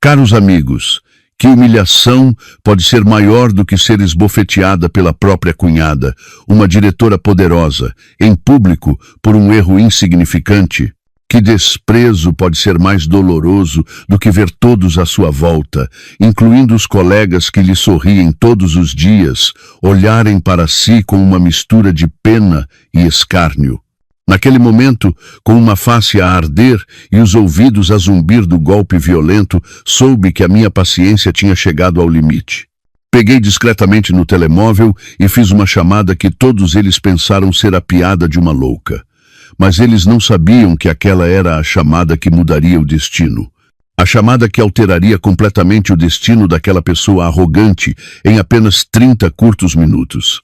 Caros amigos, que humilhação pode ser maior do que ser esbofeteada pela própria cunhada, uma diretora poderosa, em público por um erro insignificante? Que desprezo pode ser mais doloroso do que ver todos à sua volta, incluindo os colegas que lhe sorriem todos os dias, olharem para si com uma mistura de pena e escárnio? Naquele momento, com uma face a arder e os ouvidos a zumbir do golpe violento, soube que a minha paciência tinha chegado ao limite. Peguei discretamente no telemóvel e fiz uma chamada que todos eles pensaram ser a piada de uma louca. Mas eles não sabiam que aquela era a chamada que mudaria o destino. A chamada que alteraria completamente o destino daquela pessoa arrogante em apenas 30 curtos minutos.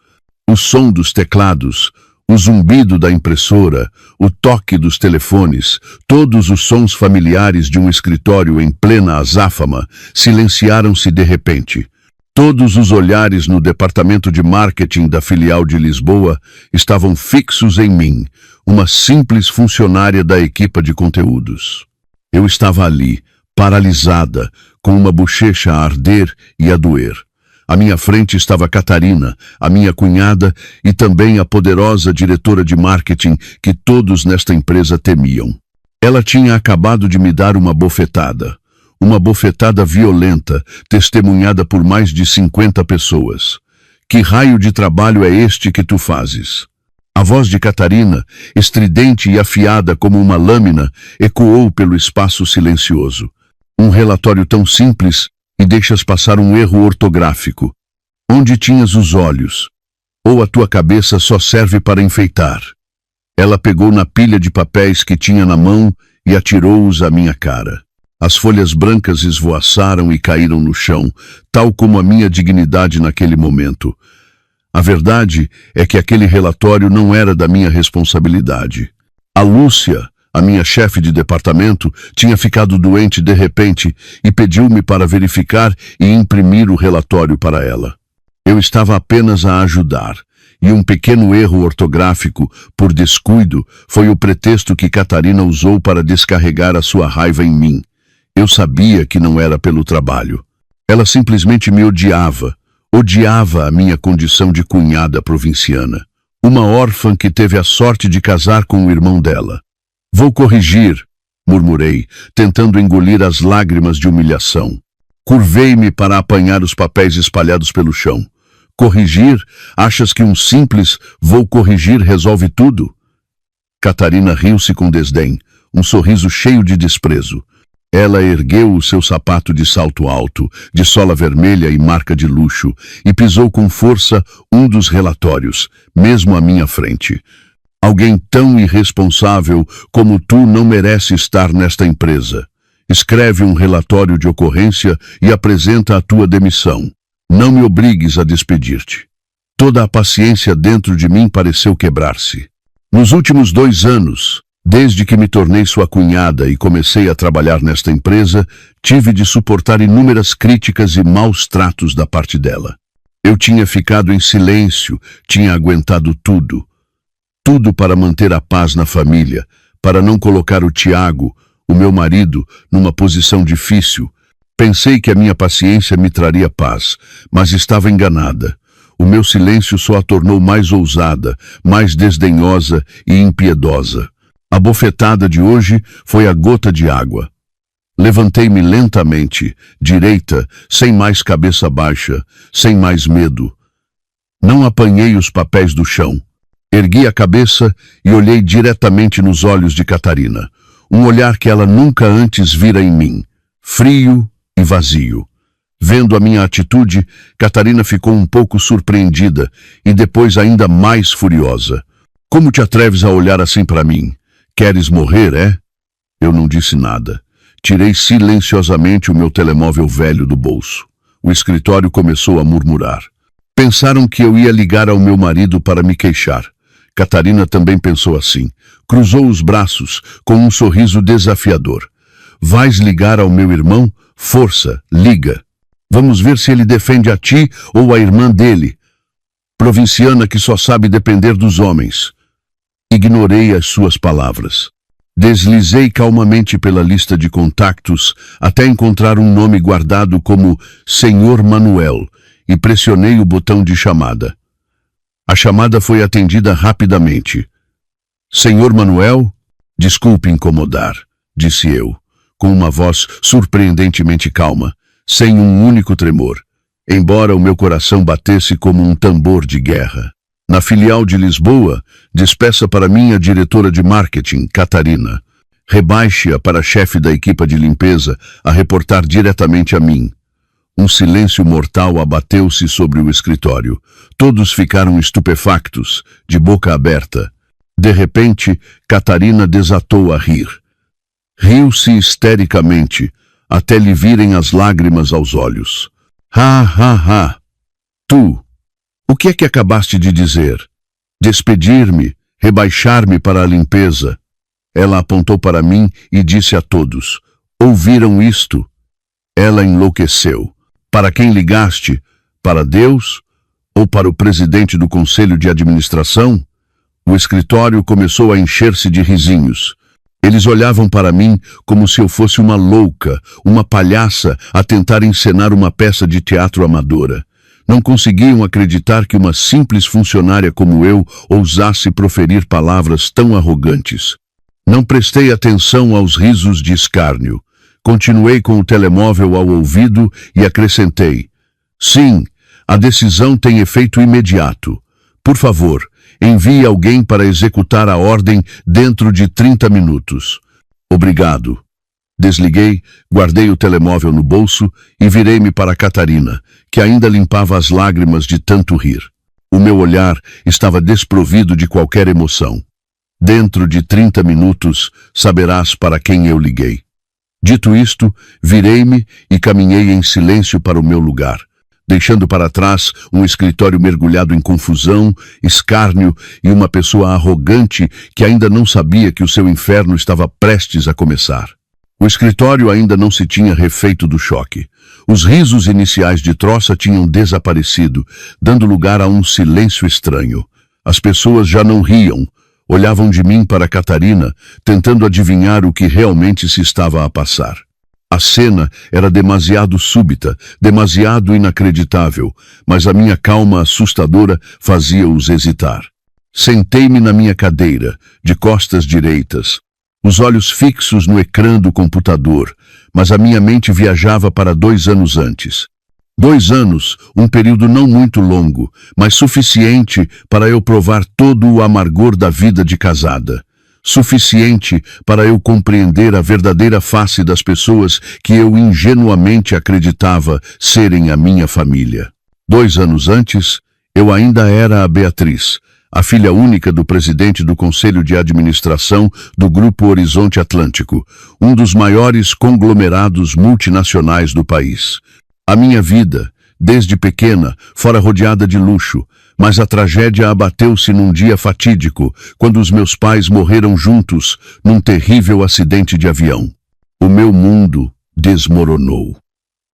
O som dos teclados, o zumbido da impressora, o toque dos telefones, todos os sons familiares de um escritório em plena azáfama, silenciaram-se de repente. Todos os olhares no departamento de marketing da filial de Lisboa estavam fixos em mim, uma simples funcionária da equipa de conteúdos. Eu estava ali, paralisada, com uma bochecha a arder e a doer. À minha frente estava Catarina, a minha cunhada, e também a poderosa diretora de marketing que todos nesta empresa temiam. Ela tinha acabado de me dar uma bofetada violenta, testemunhada por mais de 50 pessoas. Que raio de trabalho é este que tu fazes? A voz de Catarina, estridente e afiada como uma lâmina, ecoou pelo espaço silencioso. Um relatório tão simples e deixas passar um erro ortográfico. Onde tinhas os olhos? Ou a tua cabeça só serve para enfeitar? Ela pegou na pilha de papéis que tinha na mão e atirou-os à minha cara. As folhas brancas esvoaçaram e caíram no chão, tal como a minha dignidade naquele momento. A verdade é que aquele relatório não era da minha responsabilidade. A Lúcia, a minha chefe de departamento, tinha ficado doente de repente e pediu-me para verificar e imprimir o relatório para ela. Eu estava apenas a ajudar, e um pequeno erro ortográfico, por descuido, foi o pretexto que Catarina usou para descarregar a sua raiva em mim. Eu sabia que não era pelo trabalho. Ela simplesmente me odiava a minha condição de cunhada provinciana. Uma órfã que teve a sorte de casar com o irmão dela. Vou corrigir, murmurei, tentando engolir as lágrimas de humilhação. Curvei-me para apanhar os papéis espalhados pelo chão. Corrigir? Achas que um simples "vou corrigir" resolve tudo? Catarina riu-se com desdém, um sorriso cheio de desprezo. Ela ergueu o seu sapato de salto alto, de sola vermelha e marca de luxo, e pisou com força um dos relatórios, mesmo à minha frente. Alguém tão irresponsável como tu não merece estar nesta empresa. Escreve um relatório de ocorrência e apresenta a tua demissão. Não me obrigues a despedir-te. Toda a paciência dentro de mim pareceu quebrar-se. Nos últimos 2 anos, desde que me tornei sua cunhada e comecei a trabalhar nesta empresa, tive de suportar inúmeras críticas e maus tratos da parte dela. Eu tinha ficado em silêncio, tinha aguentado tudo. Tudo para manter a paz na família, para não colocar o Tiago, o meu marido, numa posição difícil. Pensei que a minha paciência me traria paz, mas estava enganada. O meu silêncio só a tornou mais ousada, mais desdenhosa e impiedosa. A bofetada de hoje foi a gota de água. Levantei-me lentamente, direita, sem mais cabeça baixa, sem mais medo. Não apanhei os papéis do chão. Ergui a cabeça e olhei diretamente nos olhos de Catarina. Um olhar que ela nunca antes vira em mim, frio e vazio. Vendo a minha atitude, Catarina ficou um pouco surpreendida e depois ainda mais furiosa. Como te atreves a olhar assim para mim? Queres morrer, é? Eu não disse nada. Tirei silenciosamente o meu telemóvel velho do bolso. O escritório começou a murmurar. Pensaram que eu ia ligar ao meu marido para me queixar. Catarina também pensou assim. Cruzou os braços, com um sorriso desafiador. Vais ligar ao meu irmão? Força, liga. Vamos ver se ele defende a ti ou a irmã dele. Provinciana que só sabe depender dos homens. Ignorei as suas palavras. Deslizei calmamente pela lista de contactos até encontrar um nome guardado como Senhor Manuel e pressionei o botão de chamada. A chamada foi atendida rapidamente. Senhor Manuel? Desculpe incomodar, disse eu, com uma voz surpreendentemente calma, sem um único tremor, embora o meu coração batesse como um tambor de guerra. Na filial de Lisboa, despeça para mim a diretora de marketing, Catarina. Rebaixe-a para chefe da equipa de limpeza a reportar diretamente a mim. Um silêncio mortal abateu-se sobre o escritório. Todos ficaram estupefactos, de boca aberta. De repente, Catarina desatou a rir. Riu-se histericamente, até lhe virem as lágrimas aos olhos. Ha, ha, ha! Tu! O que é que acabaste de dizer? Despedir-me, rebaixar-me para a limpeza. Ela apontou para mim e disse a todos: ouviram isto? Ela enlouqueceu. Para quem ligaste? Para Deus? Ou para o presidente do conselho de administração? O escritório começou a encher-se de risinhos. Eles olhavam para mim como se eu fosse uma louca, uma palhaça a tentar encenar uma peça de teatro amadora. Não conseguiam acreditar que uma simples funcionária como eu ousasse proferir palavras tão arrogantes. Não prestei atenção aos risos de escárnio. Continuei com o telemóvel ao ouvido e acrescentei: sim, a decisão tem efeito imediato. Por favor, envie alguém para executar a ordem dentro de 30 minutos. Obrigado. Desliguei, guardei o telemóvel no bolso e virei-me para Catarina, que ainda limpava as lágrimas de tanto rir. O meu olhar estava desprovido de qualquer emoção. Dentro de 30 minutos, saberás para quem eu liguei. Dito isto, virei-me e caminhei em silêncio para o meu lugar, deixando para trás um escritório mergulhado em confusão, escárnio e uma pessoa arrogante que ainda não sabia que o seu inferno estava prestes a começar. O escritório ainda não se tinha refeito do choque. Os risos iniciais de troça tinham desaparecido, dando lugar a um silêncio estranho. As pessoas já não riam, olhavam de mim para Catarina, tentando adivinhar o que realmente se estava a passar. A cena era demasiado súbita, demasiado inacreditável, mas a minha calma assustadora fazia-os hesitar. Sentei-me na minha cadeira, de costas direitas, os olhos fixos no ecrã do computador, mas a minha mente viajava para 2 anos antes. 2 anos, um período não muito longo, mas suficiente para eu provar todo o amargor da vida de casada. Suficiente para eu compreender a verdadeira face das pessoas que eu ingenuamente acreditava serem a minha família. 2 anos antes, eu ainda era a Beatriz, a filha única do presidente do Conselho de Administração do Grupo Horizonte Atlântico, um dos maiores conglomerados multinacionais do país. A minha vida, desde pequena, fora rodeada de luxo, mas a tragédia abateu-se num dia fatídico, quando os meus pais morreram juntos num terrível acidente de avião. O meu mundo desmoronou.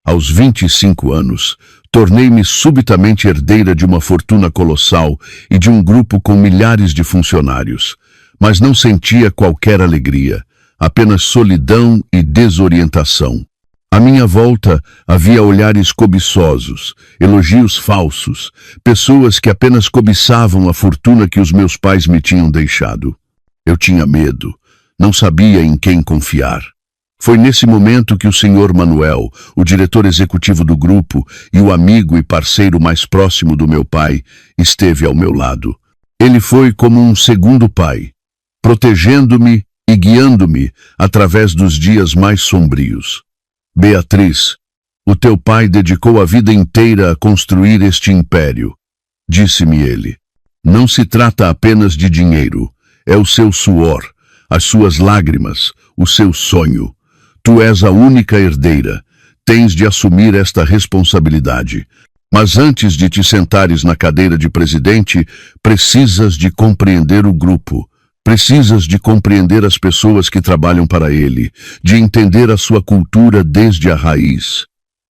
Aos 25 anos, tornei-me subitamente herdeira de uma fortuna colossal e de um grupo com milhares de funcionários, mas não sentia qualquer alegria, apenas solidão e desorientação. À minha volta havia olhares cobiçosos, elogios falsos, pessoas que apenas cobiçavam a fortuna que os meus pais me tinham deixado. Eu tinha medo, não sabia em quem confiar. Foi nesse momento que o Sr. Manuel, o diretor executivo do grupo e o amigo e parceiro mais próximo do meu pai, esteve ao meu lado. Ele foi como um segundo pai, protegendo-me e guiando-me através dos dias mais sombrios. Beatriz, o teu pai dedicou a vida inteira a construir este império, disse-me ele. Não se trata apenas de dinheiro, é o seu suor, as suas lágrimas, o seu sonho. Tu és a única herdeira, tens de assumir esta responsabilidade. Mas antes de te sentares na cadeira de presidente, precisas de compreender o grupo. Precisas de compreender as pessoas que trabalham para ele, de entender a sua cultura desde a raiz.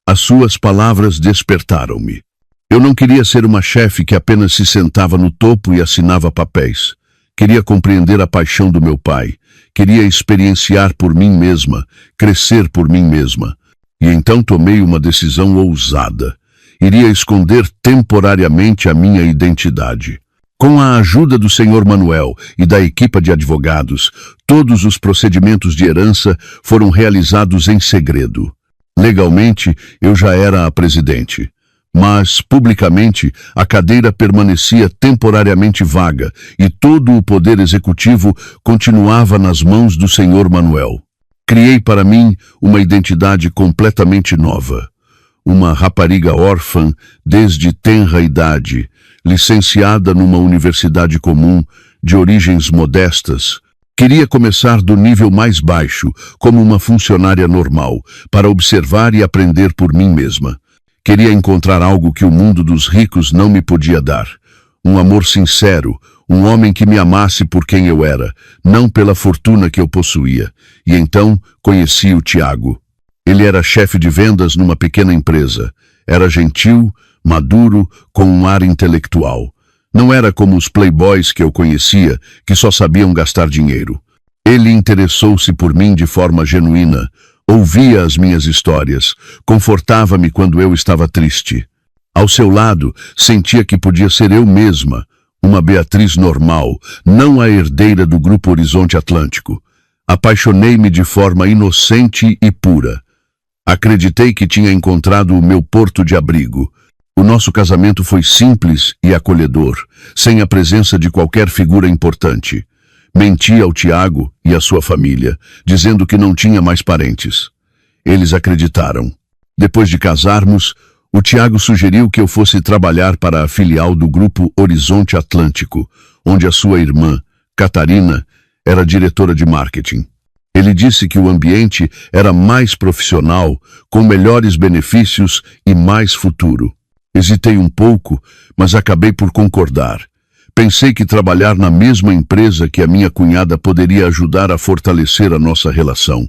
As suas palavras despertaram-me. Eu não queria ser uma chefe que apenas se sentava no topo e assinava papéis. Queria compreender a paixão do meu pai. Queria experienciar por mim mesma, crescer por mim mesma. E então tomei uma decisão ousada. Iria esconder temporariamente a minha identidade. Com a ajuda do Sr. Manuel e da equipa de advogados, todos os procedimentos de herança foram realizados em segredo. Legalmente, eu já era a presidente. Mas, publicamente, a cadeira permanecia temporariamente vaga e todo o poder executivo continuava nas mãos do Sr. Manuel. Criei para mim uma identidade completamente nova. Uma rapariga órfã desde tenra idade, licenciada numa universidade comum, de origens modestas. Queria começar do nível mais baixo, como uma funcionária normal, para observar e aprender por mim mesma. Queria encontrar algo que o mundo dos ricos não me podia dar. Um amor sincero, um homem que me amasse por quem eu era, não pela fortuna que eu possuía. E então conheci o Tiago. Ele era chefe de vendas numa pequena empresa. Era gentil, maduro, com um ar intelectual. Não era como os playboys que eu conhecia, que só sabiam gastar dinheiro. Ele interessou-se por mim de forma genuína. Ouvia as minhas histórias, confortava-me quando eu estava triste. Ao seu lado, sentia que podia ser eu mesma, uma Beatriz normal, não a herdeira do Grupo Horizonte Atlântico. Apaixonei-me de forma inocente e pura. Acreditei que tinha encontrado o meu porto de abrigo. O nosso casamento foi simples e acolhedor, sem a presença de qualquer figura importante. Menti ao Tiago e à sua família, dizendo que não tinha mais parentes. Eles acreditaram. Depois de casarmos, o Tiago sugeriu que eu fosse trabalhar para a filial do Grupo Horizonte Atlântico, onde a sua irmã, Catarina, era diretora de marketing. Ele disse que o ambiente era mais profissional, com melhores benefícios e mais futuro. Hesitei um pouco, mas acabei por concordar. Pensei que trabalhar na mesma empresa que a minha cunhada poderia ajudar a fortalecer a nossa relação,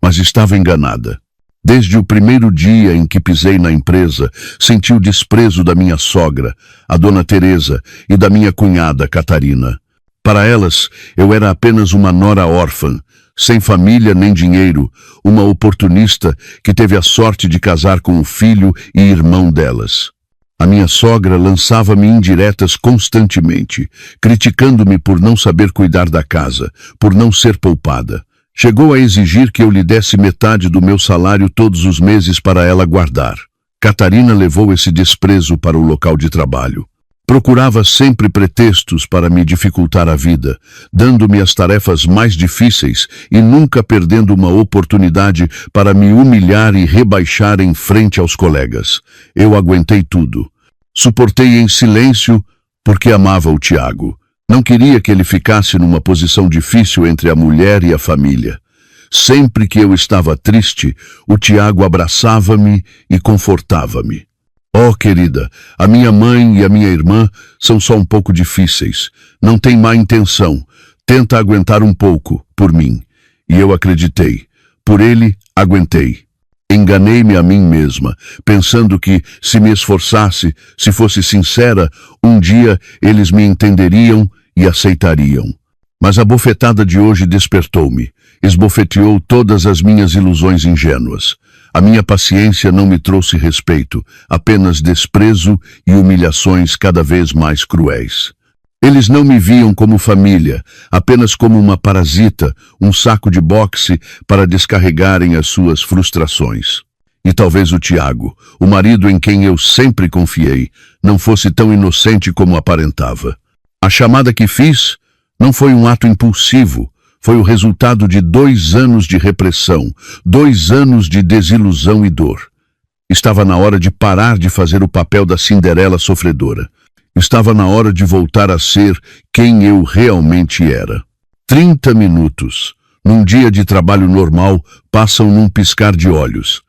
mas estava enganada. Desde o primeiro dia em que pisei na empresa, senti o desprezo da minha sogra, a dona Teresa, e da minha cunhada, Catarina. Para elas, eu era apenas uma nora órfã, sem família nem dinheiro, uma oportunista que teve a sorte de casar com o filho e irmão delas. A minha sogra lançava-me indiretas constantemente, criticando-me por não saber cuidar da casa, por não ser poupada. Chegou a exigir que eu lhe desse metade do meu salário todos os meses para ela guardar. Catarina levou esse desprezo para o local de trabalho. Procurava sempre pretextos para me dificultar a vida, dando-me as tarefas mais difíceis e nunca perdendo uma oportunidade para me humilhar e rebaixar em frente aos colegas. Eu aguentei tudo. Suportei em silêncio porque amava o Tiago. Não queria que ele ficasse numa posição difícil entre a mulher e a família. Sempre que eu estava triste, o Tiago abraçava-me e confortava-me. Oh, querida, a minha mãe e a minha irmã são só um pouco difíceis. Não tem má intenção. Tenta aguentar um pouco, por mim. E eu acreditei. Por ele, aguentei. Enganei-me a mim mesma, pensando que, se me esforçasse, se fosse sincera, um dia eles me entenderiam e aceitariam. Mas a bofetada de hoje despertou-me, esbofeteou todas as minhas ilusões ingênuas. A minha paciência não me trouxe respeito, apenas desprezo e humilhações cada vez mais cruéis. Eles não me viam como família, apenas como uma parasita, um saco de boxe para descarregarem as suas frustrações. E talvez o Tiago, o marido em quem eu sempre confiei, não fosse tão inocente como aparentava. A chamada que fiz não foi um ato impulsivo, foi o resultado de 2 anos de repressão, 2 anos de desilusão e dor. Estava na hora de parar de fazer o papel da Cinderela sofredora. Estava na hora de voltar a ser quem eu realmente era. 30 minutos, num dia de trabalho normal, passam num piscar de olhos.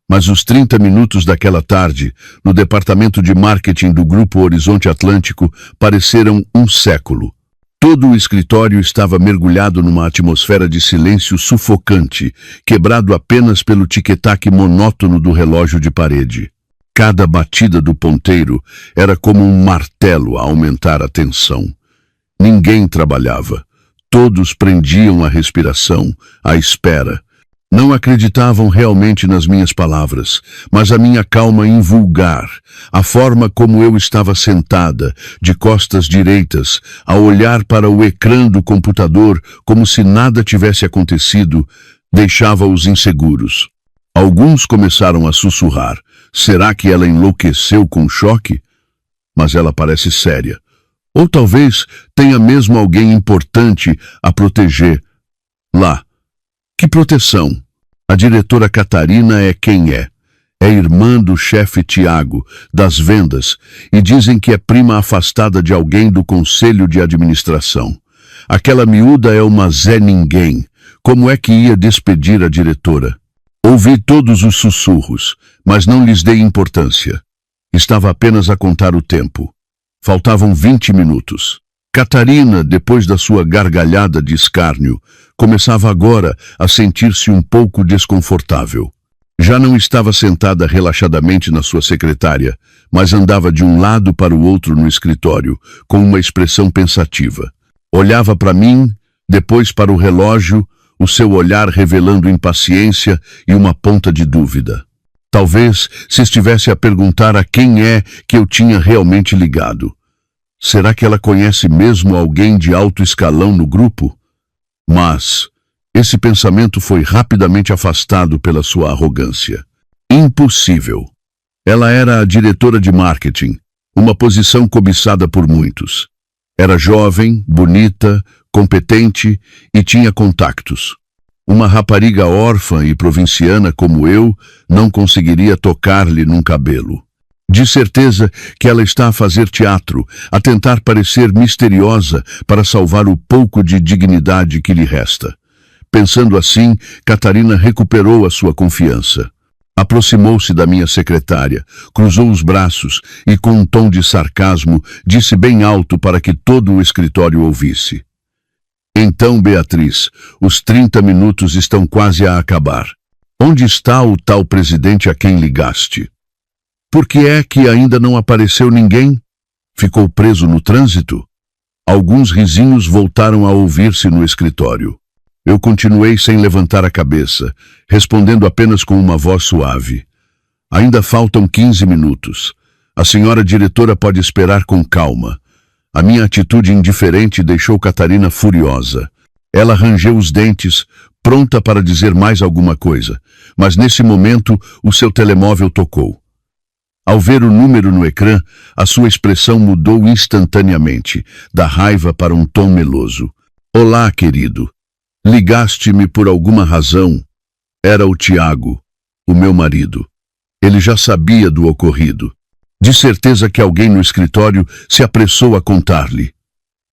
Mas os 30 minutos daquela tarde, no departamento de marketing do Grupo Horizonte Atlântico, pareceram um século. Todo o escritório estava mergulhado numa atmosfera de silêncio sufocante, quebrado apenas pelo tic-tac monótono do relógio de parede. Cada batida do ponteiro era como um martelo a aumentar a tensão. Ninguém trabalhava. Todos prendiam a respiração, à espera. Não acreditavam realmente nas minhas palavras, mas a minha calma invulgar, a forma como eu estava sentada, de costas direitas, a olhar para o ecrã do computador como se nada tivesse acontecido, deixava-os inseguros. Alguns começaram a sussurrar. Será que ela enlouqueceu com choque? Mas ela parece séria. Ou talvez tenha mesmo alguém importante a proteger. Lá. Que proteção? A diretora Catarina é quem é. É irmã do chefe Tiago, das vendas, e dizem que é prima afastada de alguém do conselho de administração. Aquela miúda é uma Zé Ninguém. Como é que ia despedir a diretora? Ouvi todos os sussurros, mas não lhes dei importância. Estava apenas a contar o tempo. Faltavam 20 minutos. Catarina, depois da sua gargalhada de escárnio, começava agora a sentir-se um pouco desconfortável. Já não estava sentada relaxadamente na sua secretária, mas andava de um lado para o outro no escritório, com uma expressão pensativa. Olhava para mim, depois para o relógio, o seu olhar revelando impaciência e uma ponta de dúvida. Talvez se estivesse a perguntar a quem é que eu tinha realmente ligado. Será que ela conhece mesmo alguém de alto escalão no grupo? Mas esse pensamento foi rapidamente afastado pela sua arrogância. Impossível. Ela era a diretora de marketing, uma posição cobiçada por muitos. Era jovem, bonita, competente e tinha contactos. Uma rapariga órfã e provinciana como eu não conseguiria tocar-lhe num cabelo. De certeza que ela está a fazer teatro, a tentar parecer misteriosa para salvar o pouco de dignidade que lhe resta. Pensando assim, Catarina recuperou a sua confiança. Aproximou-se da minha secretária, cruzou os braços e, com um tom de sarcasmo, disse bem alto para que todo o escritório ouvisse. Então, Beatriz, os 30 minutos estão quase a acabar. Onde está o tal presidente a quem ligaste? Por que é que ainda não apareceu ninguém? Ficou preso no trânsito? Alguns risinhos voltaram a ouvir-se no escritório. Eu continuei sem levantar a cabeça, respondendo apenas com uma voz suave. Ainda faltam 15 minutos. A senhora diretora pode esperar com calma. A minha atitude indiferente deixou Catarina furiosa. Ela rangeu os dentes, pronta para dizer mais alguma coisa, mas nesse momento o seu telemóvel tocou. Ao ver o número no ecrã, a sua expressão mudou instantaneamente, da raiva para um tom meloso. Olá, querido. Ligaste-me por alguma razão? Era o Tiago, o meu marido. Ele já sabia do ocorrido. De certeza que alguém no escritório se apressou a contar-lhe.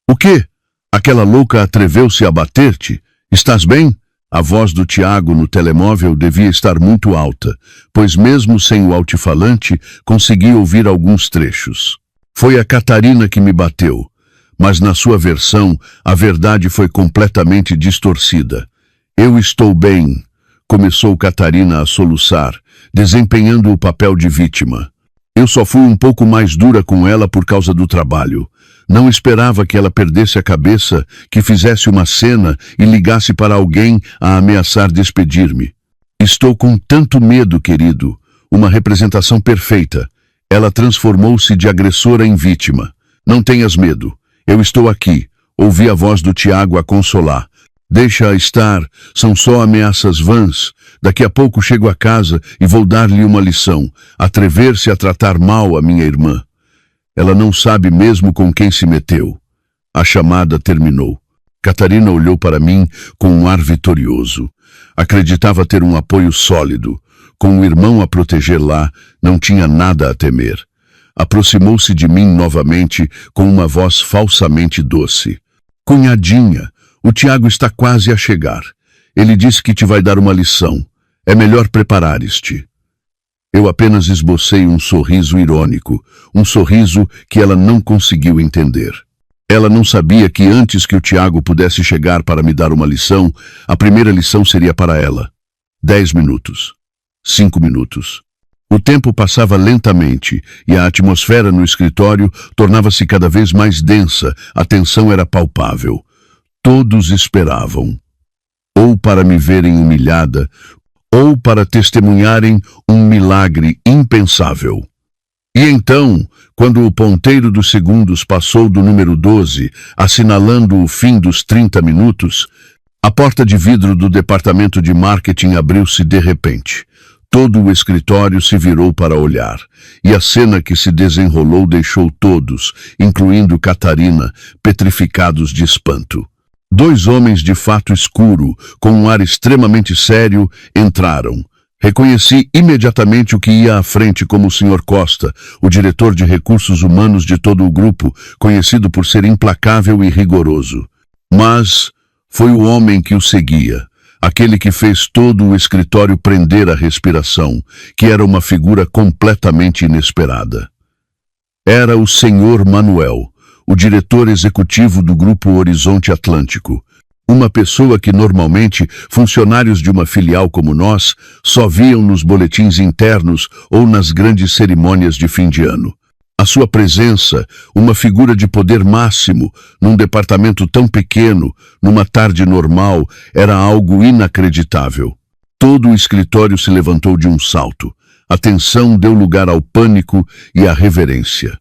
O quê? Aquela louca atreveu-se a bater-te? Estás bem? A voz do Tiago no telemóvel devia estar muito alta, pois mesmo sem o altifalante, consegui ouvir alguns trechos. Foi a Catarina que me bateu, mas na sua versão, a verdade foi completamente distorcida. Eu estou bem, começou Catarina a soluçar, desempenhando o papel de vítima. Eu só fui um pouco mais dura com ela por causa do trabalho. Não esperava que ela perdesse a cabeça, que fizesse uma cena e ligasse para alguém a ameaçar despedir-me. Estou com tanto medo, querido. Uma representação perfeita. Ela transformou-se de agressora em vítima. Não tenhas medo. Eu estou aqui. Ouvi a voz do Tiago a consolar. Deixa-a estar. São só ameaças vãs. Daqui a pouco chego a casa e vou dar-lhe uma lição. Atrever-se a tratar mal a minha irmã. Ela não sabe mesmo com quem se meteu. A chamada terminou. Catarina olhou para mim com um ar vitorioso. Acreditava ter um apoio sólido. Com o irmão a proteger lá, não tinha nada a temer. Aproximou-se de mim novamente com uma voz falsamente doce. Cunhadinha, o Tiago está quase a chegar. Ele disse que te vai dar uma lição. É melhor preparares-te. Eu apenas esbocei um sorriso irônico, um sorriso que ela não conseguiu entender. Ela não sabia que antes que o Tiago pudesse chegar para me dar uma lição, a primeira lição seria para ela. 10 minutos. 5 minutos. O tempo passava lentamente e a atmosfera no escritório tornava-se cada vez mais densa, a tensão era palpável. Todos esperavam, ou para me verem humilhada, ou para testemunharem um milagre impensável. E então, quando o ponteiro dos segundos passou do número 12, assinalando o fim dos 30 minutos, a porta de vidro do departamento de marketing abriu-se de repente. Todo o escritório se virou para olhar, e a cena que se desenrolou deixou todos, incluindo Catarina, petrificados de espanto. 2 homens de fato escuro, com um ar extremamente sério, entraram. Reconheci imediatamente o que ia à frente como o Sr. Costa, o diretor de recursos humanos de todo o grupo, conhecido por ser implacável e rigoroso. Mas foi o homem que o seguia, aquele que fez todo o escritório prender a respiração, que era uma figura completamente inesperada. Era o Sr. Manuel, o diretor executivo do Grupo Horizonte Atlântico. Uma pessoa que normalmente funcionários de uma filial como nós só viam nos boletins internos ou nas grandes cerimônias de fim de ano. A sua presença, uma figura de poder máximo, num departamento tão pequeno, numa tarde normal, era algo inacreditável. Todo o escritório se levantou de um salto. A tensão deu lugar ao pânico e à reverência.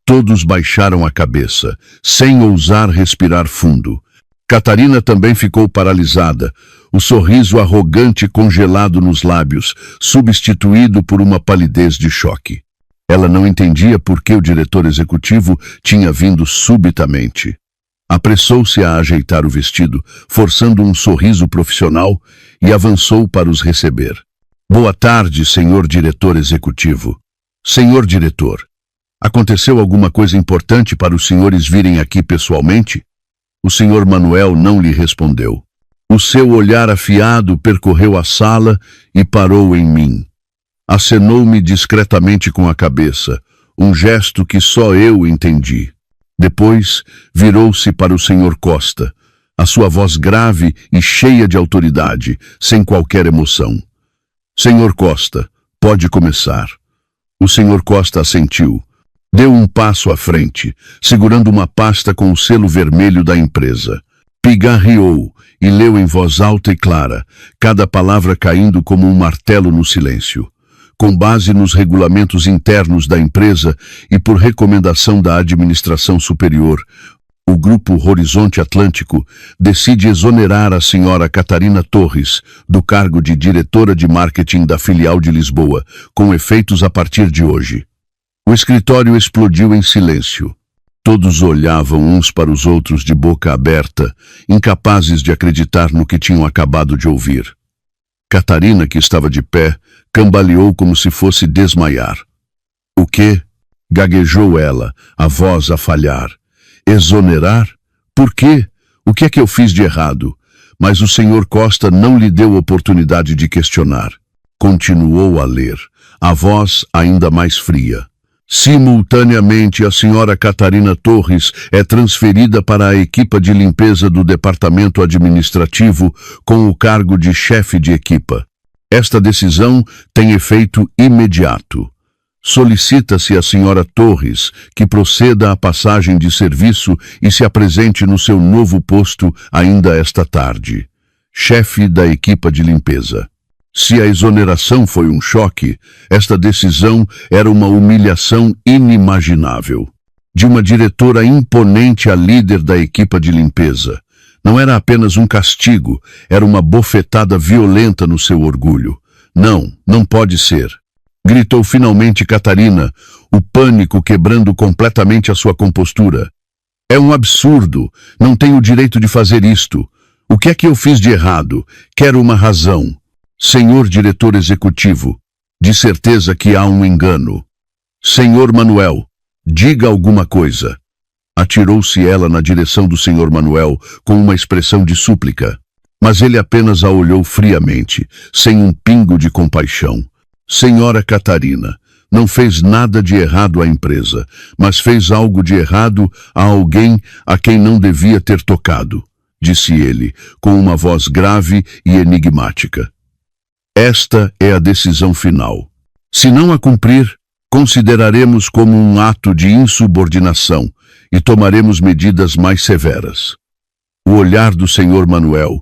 Todos baixaram a cabeça, sem ousar respirar fundo. Catarina também ficou paralisada, o sorriso arrogante congelado nos lábios, substituído por uma palidez de choque. Ela não entendia por que o diretor executivo tinha vindo subitamente. Apressou-se a ajeitar o vestido, forçando um sorriso profissional, e avançou para os receber. Boa tarde, senhor diretor executivo. Senhor diretor, aconteceu alguma coisa importante para os senhores virem aqui pessoalmente? O Sr. Manuel não lhe respondeu. O seu olhar afiado percorreu a sala e parou em mim. Acenou-me discretamente com a cabeça, um gesto que só eu entendi. Depois, virou-se para o Sr. Costa, a sua voz grave e cheia de autoridade, sem qualquer emoção. Sr. Costa, pode começar. O Sr. Costa assentiu. Deu um passo à frente, segurando uma pasta com o selo vermelho da empresa. Pigarreou e leu em voz alta e clara, cada palavra caindo como um martelo no silêncio. Com base nos regulamentos internos da empresa e por recomendação da administração superior, o Grupo Horizonte Atlântico decide exonerar a senhora Catarina Torres do cargo de diretora de marketing da filial de Lisboa, com efeitos a partir de hoje. O escritório explodiu em silêncio. Todos olhavam uns para os outros de boca aberta, incapazes de acreditar no que tinham acabado de ouvir. Catarina, que estava de pé, cambaleou como se fosse desmaiar. O quê? Gaguejou ela, a voz a falhar. Exonerar? Por quê? O que é que eu fiz de errado? Mas o Sr. Costa não lhe deu oportunidade de questionar. Continuou a ler, a voz ainda mais fria. Simultaneamente, a senhora Catarina Torres é transferida para a equipa de limpeza do departamento administrativo com o cargo de chefe de equipa. Esta decisão tem efeito imediato. Solicita-se à senhora Torres que proceda à passagem de serviço e se apresente no seu novo posto ainda esta tarde. Chefe da equipa de limpeza. Se a exoneração foi um choque, esta decisão era uma humilhação inimaginável. De uma diretora imponente a líder da equipa de limpeza. Não era apenas um castigo, era uma bofetada violenta no seu orgulho. Não, não pode ser. Gritou finalmente Catarina, o pânico quebrando completamente a sua compostura. É um absurdo, não tenho o direito de fazer isto. O que é que eu fiz de errado? Quero uma razão. Senhor diretor executivo, de certeza que há um engano. Senhor Manuel, diga alguma coisa. Atirou-se ela na direção do Senhor Manuel com uma expressão de súplica. Mas ele apenas a olhou friamente, sem um pingo de compaixão. Senhora Catarina, não fez nada de errado à empresa, mas fez algo de errado a alguém a quem não devia ter tocado, disse ele, com uma voz grave e enigmática. Esta é a decisão final. Se não a cumprir, consideraremos como um ato de insubordinação e tomaremos medidas mais severas. O olhar do senhor Manuel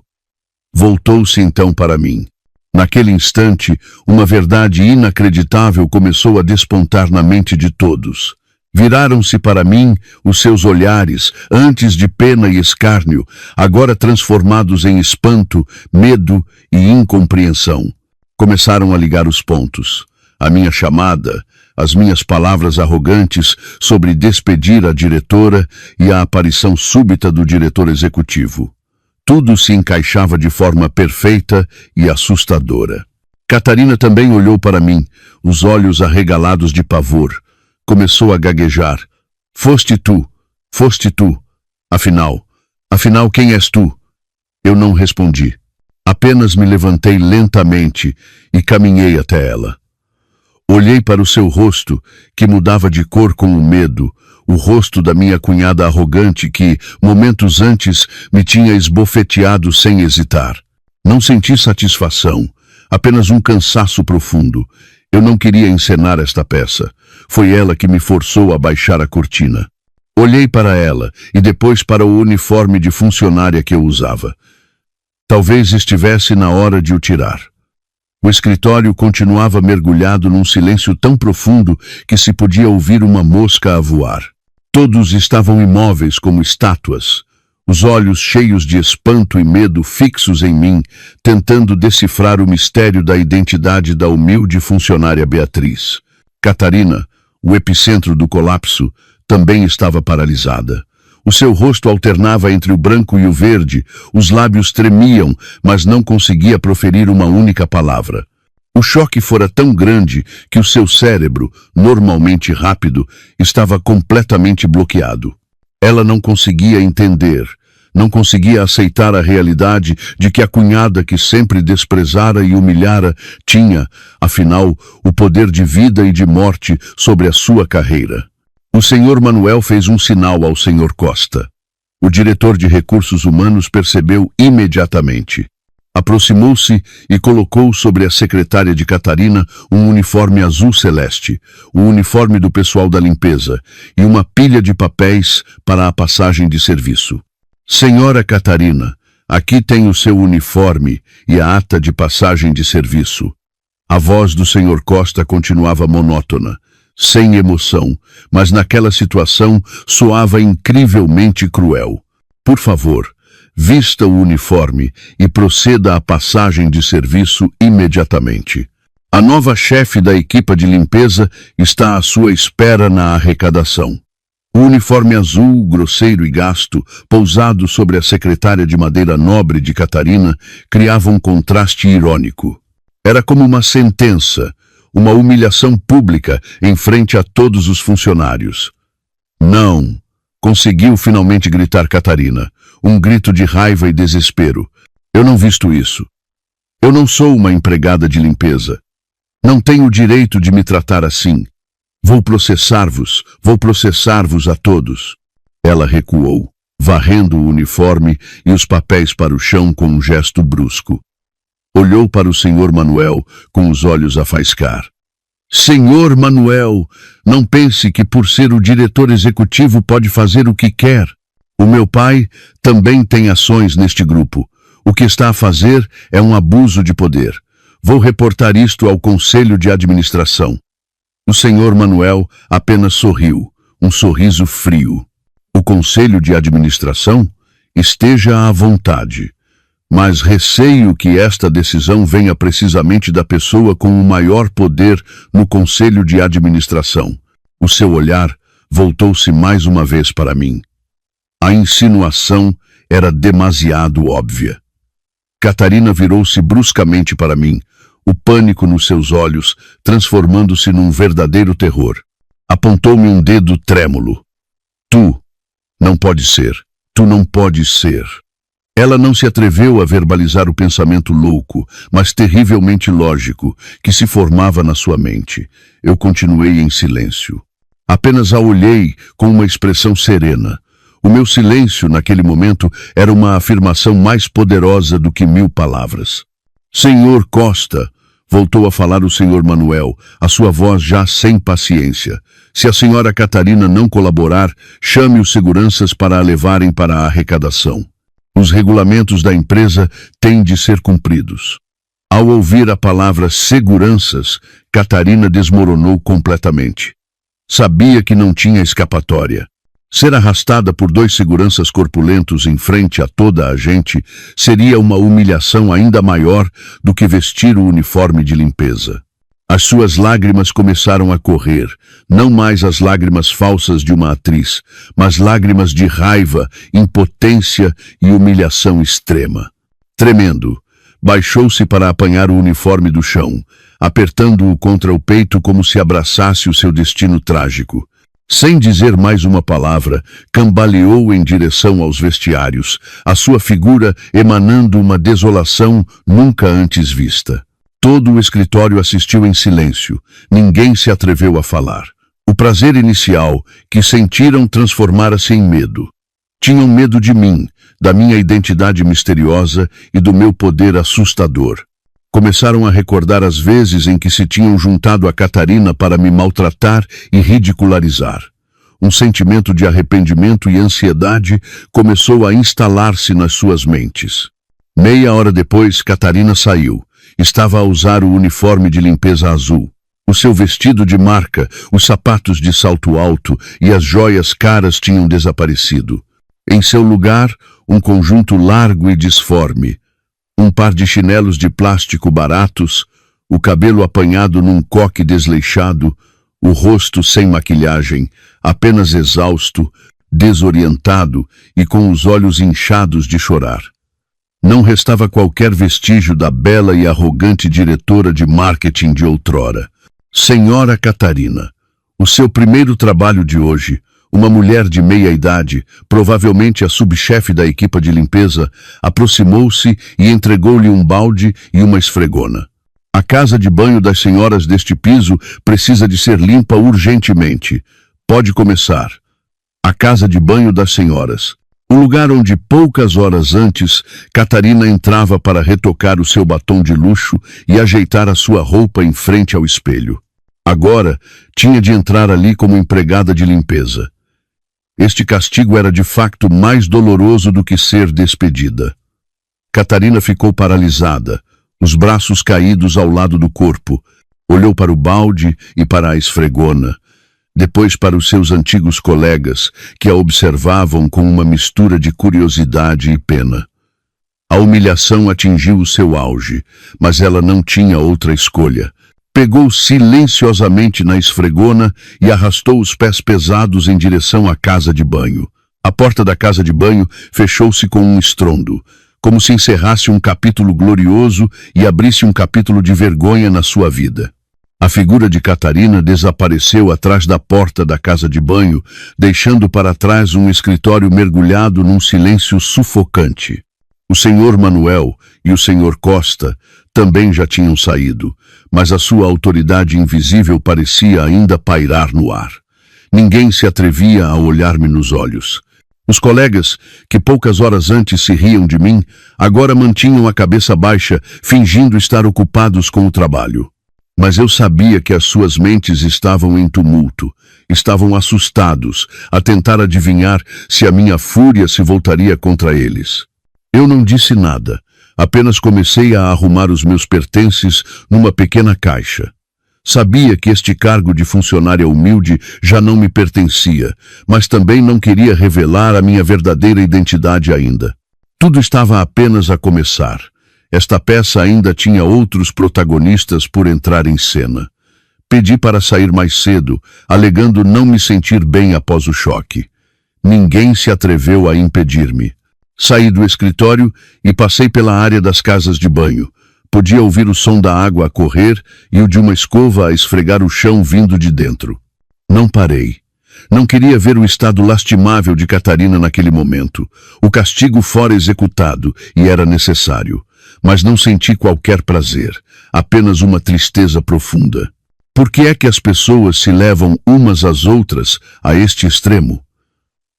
voltou-se então para mim. Naquele instante, uma verdade inacreditável começou a despontar na mente de todos. Viraram-se para mim os seus olhares, antes de pena e escárnio, agora transformados em espanto, medo e incompreensão. Começaram a ligar os pontos. A minha chamada, as minhas palavras arrogantes sobre despedir a diretora e a aparição súbita do diretor executivo. Tudo se encaixava de forma perfeita e assustadora. Catarina também olhou para mim, os olhos arregalados de pavor. Começou a gaguejar. Foste tu. Afinal, quem és tu? Eu não respondi. Apenas me levantei lentamente e caminhei até ela. Olhei para o seu rosto, que mudava de cor com o medo, o rosto da minha cunhada arrogante que, momentos antes, me tinha esbofeteado sem hesitar. Não senti satisfação, apenas um cansaço profundo. Eu não queria encenar esta peça. Foi ela que me forçou a baixar a cortina. Olhei para ela e depois para o uniforme de funcionária que eu usava. Talvez estivesse na hora de o tirar. O escritório continuava mergulhado num silêncio tão profundo que se podia ouvir uma mosca a voar. Todos estavam imóveis como estátuas, os olhos cheios de espanto e medo fixos em mim, tentando decifrar o mistério da identidade da humilde funcionária Beatriz. Catarina, o epicentro do colapso, também estava paralisada. O seu rosto alternava entre o branco e o verde, os lábios tremiam, mas não conseguia proferir uma única palavra. O choque fora tão grande que o seu cérebro, normalmente rápido, estava completamente bloqueado. Ela não conseguia entender, não conseguia aceitar a realidade de que a cunhada que sempre desprezara e humilhara tinha, afinal, o poder de vida e de morte sobre a sua carreira. O senhor Manuel fez um sinal ao senhor Costa. O diretor de recursos humanos percebeu imediatamente. Aproximou-se e colocou sobre a secretária de Catarina um uniforme azul celeste, o uniforme do pessoal da limpeza, e uma pilha de papéis para a passagem de serviço. Senhora Catarina, aqui tem o seu uniforme e a ata de passagem de serviço. A voz do senhor Costa continuava monótona, sem emoção, mas naquela situação soava incrivelmente cruel. Por favor, vista o uniforme e proceda à passagem de serviço imediatamente. A nova chefe da equipa de limpeza está à sua espera na arrecadação. O uniforme azul, grosseiro e gasto, pousado sobre a secretária de madeira nobre de Catarina, criava um contraste irônico. Era como uma sentença, uma humilhação pública em frente a todos os funcionários. Não! Conseguiu finalmente gritar Catarina, um grito de raiva e desespero. Eu não visto isso. Eu não sou uma empregada de limpeza. Não tenho o direito de me tratar assim. Vou processar-vos a todos. Ela recuou, varrendo o uniforme e os papéis para o chão com um gesto brusco. Olhou para o senhor Manuel com os olhos a faiscar. Senhor Manuel, não pense que por ser o diretor executivo pode fazer o que quer. O meu pai também tem ações neste grupo. O que está a fazer é um abuso de poder. Vou reportar isto ao Conselho de Administração. O senhor Manuel apenas sorriu, um sorriso frio. O Conselho de Administração? Esteja à vontade. Mas receio que esta decisão venha precisamente da pessoa com o maior poder no Conselho de Administração. O seu olhar voltou-se mais uma vez para mim. A insinuação era demasiado óbvia. Catarina virou-se bruscamente para mim, o pânico nos seus olhos, transformando-se num verdadeiro terror. Apontou-me um dedo trêmulo. Tu não pode ser. Tu não podes ser. Ela não se atreveu a verbalizar o pensamento louco, mas terrivelmente lógico, que se formava na sua mente. Eu continuei em silêncio. Apenas a olhei com uma expressão serena. O meu silêncio, naquele momento, era uma afirmação mais poderosa do que 1000 palavras. Senhor Costa, voltou a falar o senhor Manuel, a sua voz já sem paciência. Se a senhora Catarina não colaborar, chame os seguranças para a levarem para a arrecadação. Os regulamentos da empresa têm de ser cumpridos. Ao ouvir a palavra seguranças, Catarina desmoronou completamente. Sabia que não tinha escapatória. Ser arrastada por 2 seguranças corpulentos em frente a toda a gente seria uma humilhação ainda maior do que vestir o uniforme de limpeza. As suas lágrimas começaram a correr, não mais as lágrimas falsas de uma atriz, mas lágrimas de raiva, impotência e humilhação extrema. Tremendo, baixou-se para apanhar o uniforme do chão, apertando-o contra o peito como se abraçasse o seu destino trágico. Sem dizer mais uma palavra, cambaleou em direção aos vestiários, a sua figura emanando uma desolação nunca antes vista. Todo o escritório assistiu em silêncio. Ninguém se atreveu a falar. O prazer inicial que sentiram transformara-se em medo. Tinham medo de mim, da minha identidade misteriosa e do meu poder assustador. Começaram a recordar as vezes em que se tinham juntado a Catarina para me maltratar e ridicularizar. Um sentimento de arrependimento e ansiedade começou a instalar-se nas suas mentes. Meia hora depois, Catarina saiu. Estava a usar o uniforme de limpeza azul. O seu vestido de marca, os sapatos de salto alto e as joias caras tinham desaparecido. Em seu lugar, um conjunto largo e disforme. Um par de chinelos de plástico baratos, o cabelo apanhado num coque desleixado, o rosto sem maquilhagem, apenas exausto, desorientado e com os olhos inchados de chorar. Não restava qualquer vestígio da bela e arrogante diretora de marketing de outrora. Senhora Catarina, o seu primeiro trabalho de hoje, uma mulher de meia idade, provavelmente a subchefe da equipa de limpeza, aproximou-se e entregou-lhe um balde e uma esfregona. A casa de banho das senhoras deste piso precisa de ser limpa urgentemente. Pode começar. A casa de banho das senhoras. O lugar onde poucas horas antes Catarina entrava para retocar o seu batom de luxo e ajeitar a sua roupa em frente ao espelho. Agora tinha de entrar ali como empregada de limpeza. Este castigo era de facto mais doloroso do que ser despedida. Catarina ficou paralisada, os braços caídos ao lado do corpo. Olhou para o balde e para a esfregona. Depois para os seus antigos colegas, que a observavam com uma mistura de curiosidade e pena. A humilhação atingiu o seu auge, mas ela não tinha outra escolha. Pegou silenciosamente na esfregona e arrastou os pés pesados em direção à casa de banho. A porta da casa de banho fechou-se com um estrondo, como se encerrasse um capítulo glorioso e abrisse um capítulo de vergonha na sua vida. A figura de Catarina desapareceu atrás da porta da casa de banho, deixando para trás um escritório mergulhado num silêncio sufocante. O senhor Manuel e o senhor Costa também já tinham saído, mas a sua autoridade invisível parecia ainda pairar no ar. Ninguém se atrevia a olhar-me nos olhos. Os colegas, que poucas horas antes se riam de mim, agora mantinham a cabeça baixa, fingindo estar ocupados com o trabalho. Mas eu sabia que as suas mentes estavam em tumulto, estavam assustados, a tentar adivinhar se a minha fúria se voltaria contra eles. Eu não disse nada, apenas comecei a arrumar os meus pertences numa pequena caixa. Sabia que este cargo de funcionária humilde já não me pertencia, mas também não queria revelar a minha verdadeira identidade ainda. Tudo estava apenas a começar. Esta peça ainda tinha outros protagonistas por entrar em cena. Pedi para sair mais cedo, alegando não me sentir bem após o choque. Ninguém se atreveu a impedir-me. Saí do escritório e passei pela área das casas de banho. Podia ouvir o som da água a correr e o de uma escova a esfregar o chão vindo de dentro. Não parei. Não queria ver o estado lastimável de Catarina naquele momento. O castigo fora executado e era necessário. Mas não senti qualquer prazer, apenas uma tristeza profunda. Por que é que as pessoas se levam umas às outras a este extremo?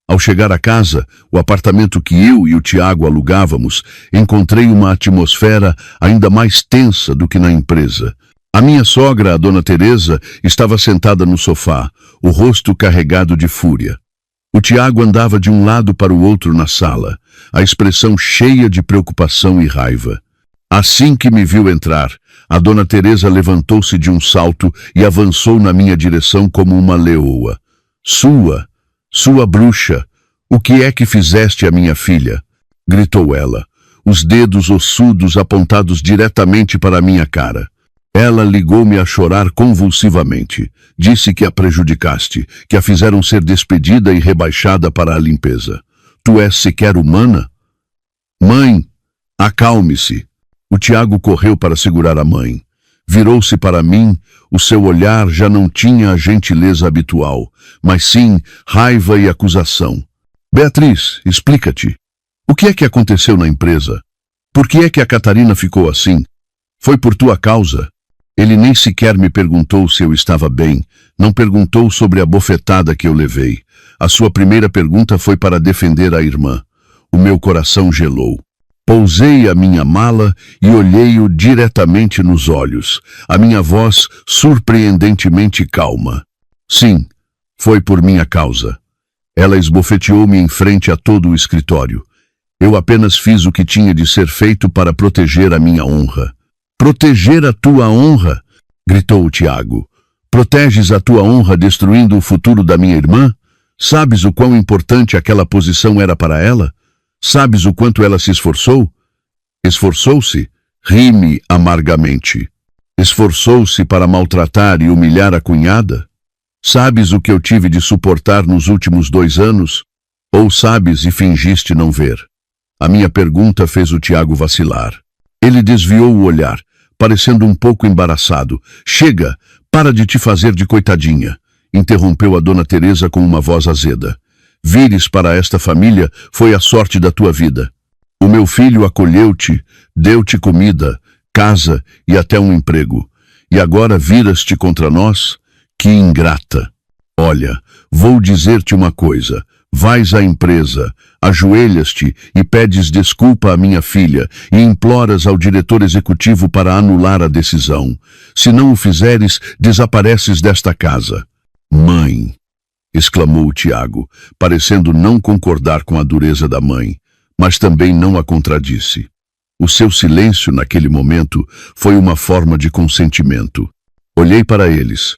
Ao chegar a casa, o apartamento que eu e o Tiago alugávamos, encontrei uma atmosfera ainda mais tensa do que na empresa. A minha sogra, a dona Teresa, estava sentada no sofá, o rosto carregado de fúria. O Tiago andava de um lado para o outro na sala, a expressão cheia de preocupação e raiva. Assim que me viu entrar, a dona Teresa levantou-se de um salto e avançou na minha direção como uma leoa. Sua bruxa, o que é que fizeste à minha filha? Gritou ela, os dedos ossudos apontados diretamente para a minha cara. Ela ligou-me a chorar convulsivamente. Disse que a prejudicaste, que a fizeram ser despedida e rebaixada para a limpeza. Tu és sequer humana? Mãe, acalme-se. O Tiago correu para segurar a mãe. Virou-se para mim, o seu olhar já não tinha a gentileza habitual, mas sim raiva e acusação. Beatriz, explica-te. O que é que aconteceu na empresa? Por que é que a Catarina ficou assim? Foi por tua causa? Ele nem sequer me perguntou se eu estava bem, não perguntou sobre a bofetada que eu levei. A sua primeira pergunta foi para defender a irmã. O meu coração gelou. Pousei a minha mala e olhei-o diretamente nos olhos, a minha voz surpreendentemente calma. Sim, foi por minha causa. Ela esbofeteou-me em frente a todo o escritório. Eu apenas fiz o que tinha de ser feito para proteger a minha honra. Proteger a tua honra? Gritou o Tiago. Proteges a tua honra destruindo o futuro da minha irmã? Sabes o quão importante aquela posição era para ela? Sabes o quanto ela se esforçou? Esforçou-se? Ri-me amargamente. Esforçou-se para maltratar e humilhar a cunhada? Sabes o que eu tive de suportar nos últimos 2 anos? Ou sabes e fingiste não ver? A minha pergunta fez o Tiago vacilar. Ele desviou o olhar, parecendo um pouco embaraçado. Chega, para de te fazer de coitadinha, interrompeu a dona Teresa com uma voz azeda. Vires para esta família foi a sorte da tua vida. O meu filho acolheu-te, deu-te comida, casa e até um emprego. E agora viras-te contra nós? Que ingrata! Olha, vou dizer-te uma coisa. Vais à empresa, ajoelhas-te e pedes desculpa à minha filha e imploras ao diretor executivo para anular a decisão. Se não o fizeres, desapareces desta casa. Mãe! Exclamou o Tiago, parecendo não concordar com a dureza da mãe, mas também não a contradisse. O seu silêncio naquele momento foi uma forma de consentimento. Olhei para eles.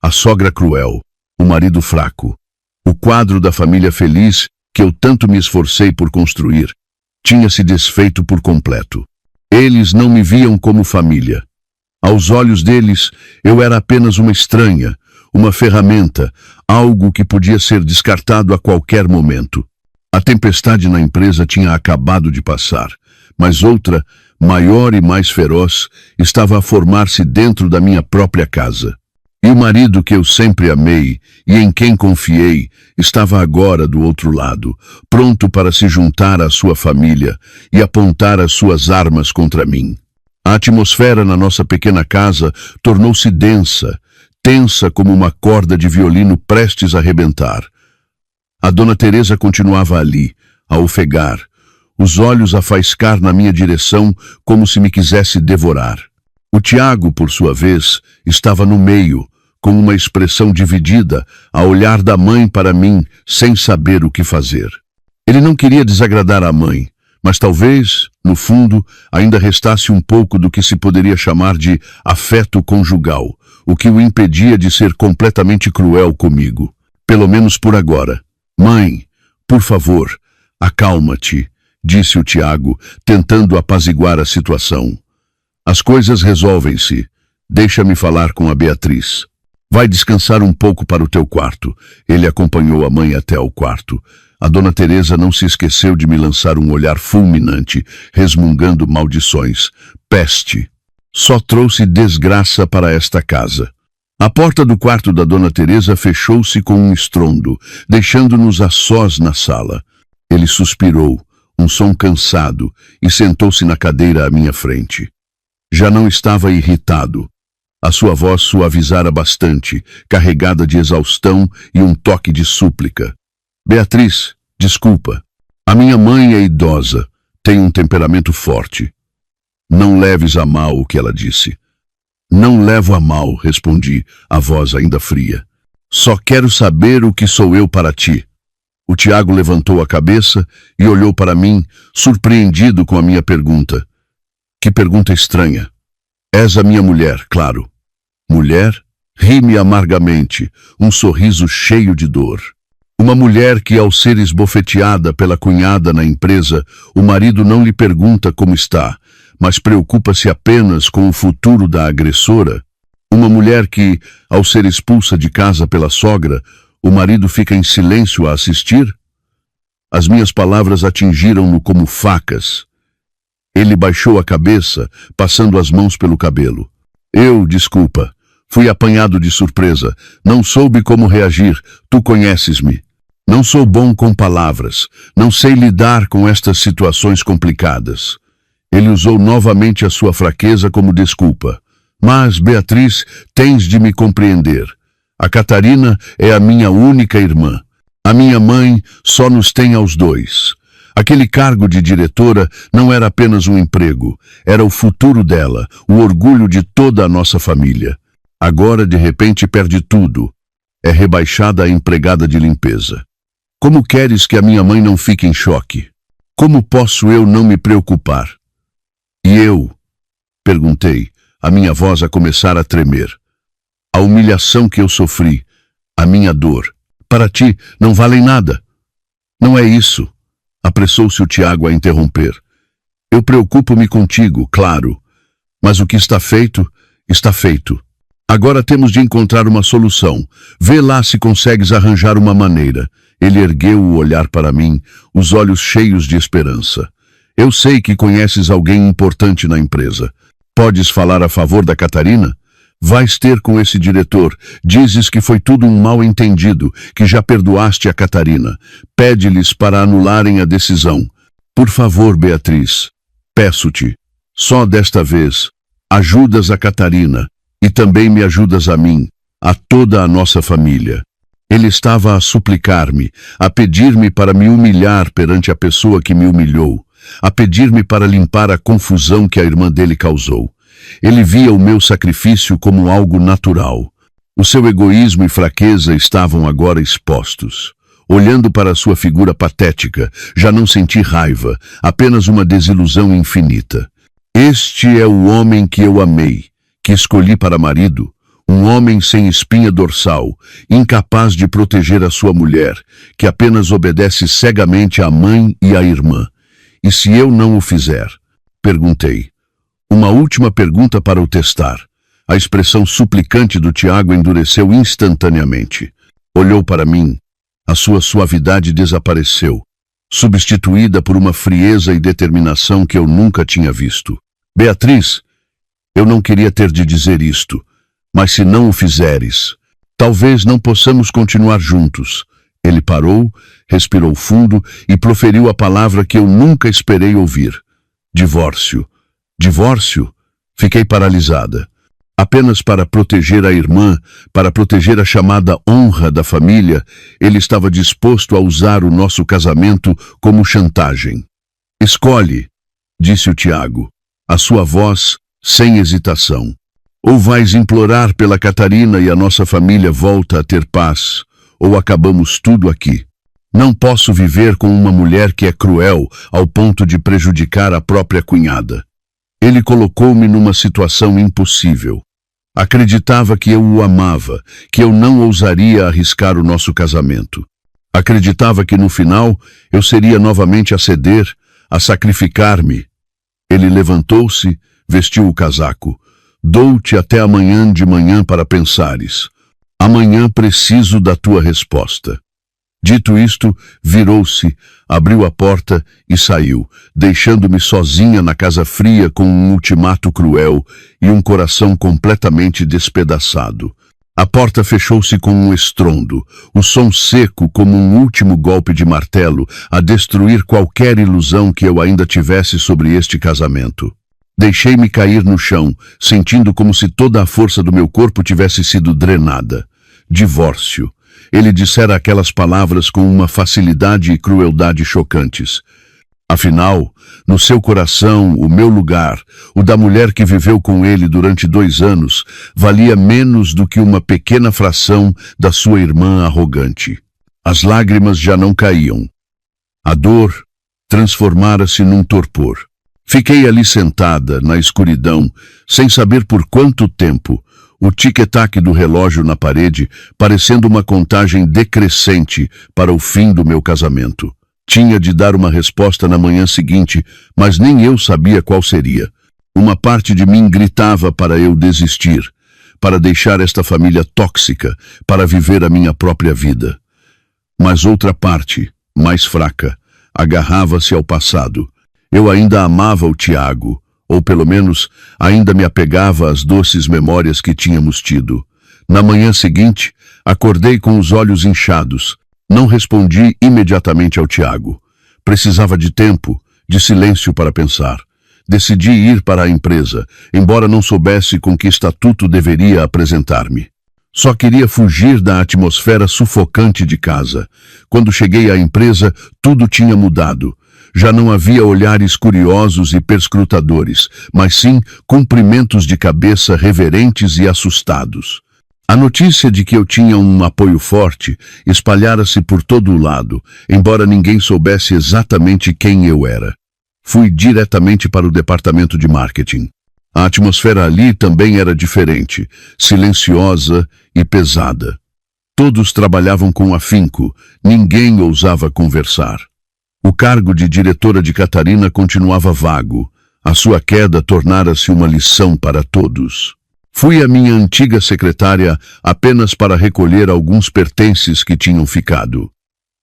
A sogra cruel, o marido fraco, o quadro da família feliz que eu tanto me esforcei por construir, tinha se desfeito por completo. Eles não me viam como família. Aos olhos deles, eu era apenas uma estranha, uma ferramenta, algo que podia ser descartado a qualquer momento. A tempestade na empresa tinha acabado de passar, mas outra, maior e mais feroz, estava a formar-se dentro da minha própria casa. E o marido que eu sempre amei e em quem confiei estava agora do outro lado, pronto para se juntar à sua família e apontar as suas armas contra mim. A atmosfera na nossa pequena casa tornou-se densa, tensa como uma corda de violino prestes a arrebentar. A dona Teresa continuava ali, a ofegar, os olhos a faiscar na minha direção como se me quisesse devorar. O Tiago, por sua vez, estava no meio, com uma expressão dividida, a olhar da mãe para mim, sem saber o que fazer. Ele não queria desagradar a mãe, mas talvez, no fundo, ainda restasse um pouco do que se poderia chamar de afeto conjugal, o que o impedia de ser completamente cruel comigo, pelo menos por agora. Mãe, por favor, acalma-te, disse o Tiago, tentando apaziguar a situação. As coisas resolvem-se. Deixa-me falar com a Beatriz. Vai descansar um pouco para o teu quarto. Ele acompanhou a mãe até o quarto. A dona Teresa não se esqueceu de me lançar um olhar fulminante, resmungando maldições. Peste! Só trouxe desgraça para esta casa. A porta do quarto da dona Teresa fechou-se com um estrondo, deixando-nos a sós na sala. Ele suspirou, um som cansado, e sentou-se na cadeira à minha frente. Já não estava irritado. A sua voz suavizara bastante, carregada de exaustão e um toque de súplica. Beatriz, desculpa. A minha mãe é idosa, tem um temperamento forte. Não leves a mal o que ela disse. Não levo a mal, respondi, a voz ainda fria. Só quero saber o que sou eu para ti. O Tiago levantou a cabeça e olhou para mim, surpreendido com a minha pergunta. Que pergunta estranha. És a minha mulher, claro. Mulher? Ri-me amargamente, um sorriso cheio de dor. Uma mulher que, ao ser esbofeteada pela cunhada na empresa, o marido não lhe pergunta como está, mas preocupa-se apenas com o futuro da agressora. Uma mulher que, ao ser expulsa de casa pela sogra, o marido fica em silêncio a assistir? As minhas palavras atingiram-no como facas. Ele baixou a cabeça, passando as mãos pelo cabelo. Desculpa, fui apanhado de surpresa. Não soube como reagir. Tu conheces-me. Não sou bom com palavras. Não sei lidar com estas situações complicadas. Ele usou novamente a sua fraqueza como desculpa. Mas, Beatriz, tens de me compreender. A Catarina é a minha única irmã. A minha mãe só nos tem aos dois. Aquele cargo de diretora não era apenas um emprego, era o futuro dela, o orgulho de toda a nossa família. Agora, de repente, perde tudo. É rebaixada a empregada de limpeza. Como queres que a minha mãe não fique em choque? Como posso eu não me preocupar? E eu? Perguntei, a minha voz a começar a tremer. A humilhação que eu sofri, a minha dor, para ti não valem nada. Não é isso. Apressou-se o Tiago a interromper. Eu preocupo-me contigo, claro, mas o que está feito, está feito. Agora temos de encontrar uma solução. Vê lá se consegues arranjar uma maneira. Ele ergueu o olhar para mim, os olhos cheios de esperança. Eu sei que conheces alguém importante na empresa. Podes falar a favor da Catarina? Vais ter com esse diretor. Dizes que foi tudo um mal-entendido, que já perdoaste a Catarina. Pede-lhes para anularem a decisão. Por favor, Beatriz, peço-te, só desta vez, ajudas a Catarina e também me ajudas a mim, a toda a nossa família. Ele estava a suplicar-me, a pedir-me para me humilhar perante a pessoa que me humilhou, a pedir-me para limpar a confusão que a irmã dele causou. Ele via o meu sacrifício como algo natural. O seu egoísmo e fraqueza estavam agora expostos. Olhando para sua figura patética, já não senti raiva, apenas uma desilusão infinita. Este é o homem que eu amei, que escolhi para marido, um homem sem espinha dorsal, incapaz de proteger a sua mulher, que apenas obedece cegamente à mãe e à irmã. E se eu não o fizer? Perguntei. Uma última pergunta para o testar. A expressão suplicante do Tiago endureceu instantaneamente. Olhou para mim. A sua suavidade desapareceu, substituída por uma frieza e determinação que eu nunca tinha visto. Beatriz, eu não queria ter de dizer isto, mas se não o fizeres, talvez não possamos continuar juntos. Ele parou, respirou fundo e proferiu a palavra que eu nunca esperei ouvir. Divórcio. Divórcio? Fiquei paralisada. Apenas para proteger a irmã, para proteger a chamada honra da família, ele estava disposto a usar o nosso casamento como chantagem. Escolhe, disse o Tiago, a sua voz sem hesitação. Ou vais implorar pela Catarina e a nossa família volta a ter paz, ou acabamos tudo aqui. Não posso viver com uma mulher que é cruel ao ponto de prejudicar a própria cunhada. Ele colocou-me numa situação impossível. Acreditava que eu o amava, que eu não ousaria arriscar o nosso casamento. Acreditava que no final eu seria novamente a ceder, a sacrificar-me. Ele levantou-se, vestiu o casaco. Dou-te até amanhã de manhã para pensares. Amanhã preciso da tua resposta. Dito isto, virou-se, abriu a porta e saiu, deixando-me sozinha na casa fria com um ultimato cruel e um coração completamente despedaçado. A porta fechou-se com um estrondo, o som seco como um último golpe de martelo a destruir qualquer ilusão que eu ainda tivesse sobre este casamento. Deixei-me cair no chão, sentindo como se toda a força do meu corpo tivesse sido drenada. Divórcio. Ele dissera aquelas palavras com uma facilidade e crueldade chocantes. Afinal, no seu coração, o meu lugar, o da mulher que viveu com ele durante 2 anos, valia menos do que uma pequena fração da sua irmã arrogante. As lágrimas já não caíam. A dor transformara-se num torpor. Fiquei ali sentada, na escuridão, sem saber por quanto tempo, o tic-tac do relógio na parede parecendo uma contagem decrescente para o fim do meu casamento. Tinha de dar uma resposta na manhã seguinte, mas nem eu sabia qual seria. Uma parte de mim gritava para eu desistir, para deixar esta família tóxica, para viver a minha própria vida. Mas outra parte, mais fraca, agarrava-se ao passado. Eu ainda amava o Tiago, ou pelo menos ainda me apegava às doces memórias que tínhamos tido. Na manhã seguinte, acordei com os olhos inchados. Não respondi imediatamente ao Tiago. Precisava de tempo, de silêncio para pensar. Decidi ir para a empresa, embora não soubesse com que estatuto deveria apresentar-me. Só queria fugir da atmosfera sufocante de casa. Quando cheguei à empresa, tudo tinha mudado. Já não havia olhares curiosos e perscrutadores, mas sim cumprimentos de cabeça reverentes e assustados. A notícia de que eu tinha um apoio forte espalhara-se por todo o lado, embora ninguém soubesse exatamente quem eu era. Fui diretamente para o departamento de marketing. A atmosfera ali também era diferente, silenciosa e pesada. Todos trabalhavam com afinco, ninguém ousava conversar. O cargo de diretora de Catarina continuava vago. A sua queda tornara-se uma lição para todos. Fui à minha antiga secretária apenas para recolher alguns pertences que tinham ficado.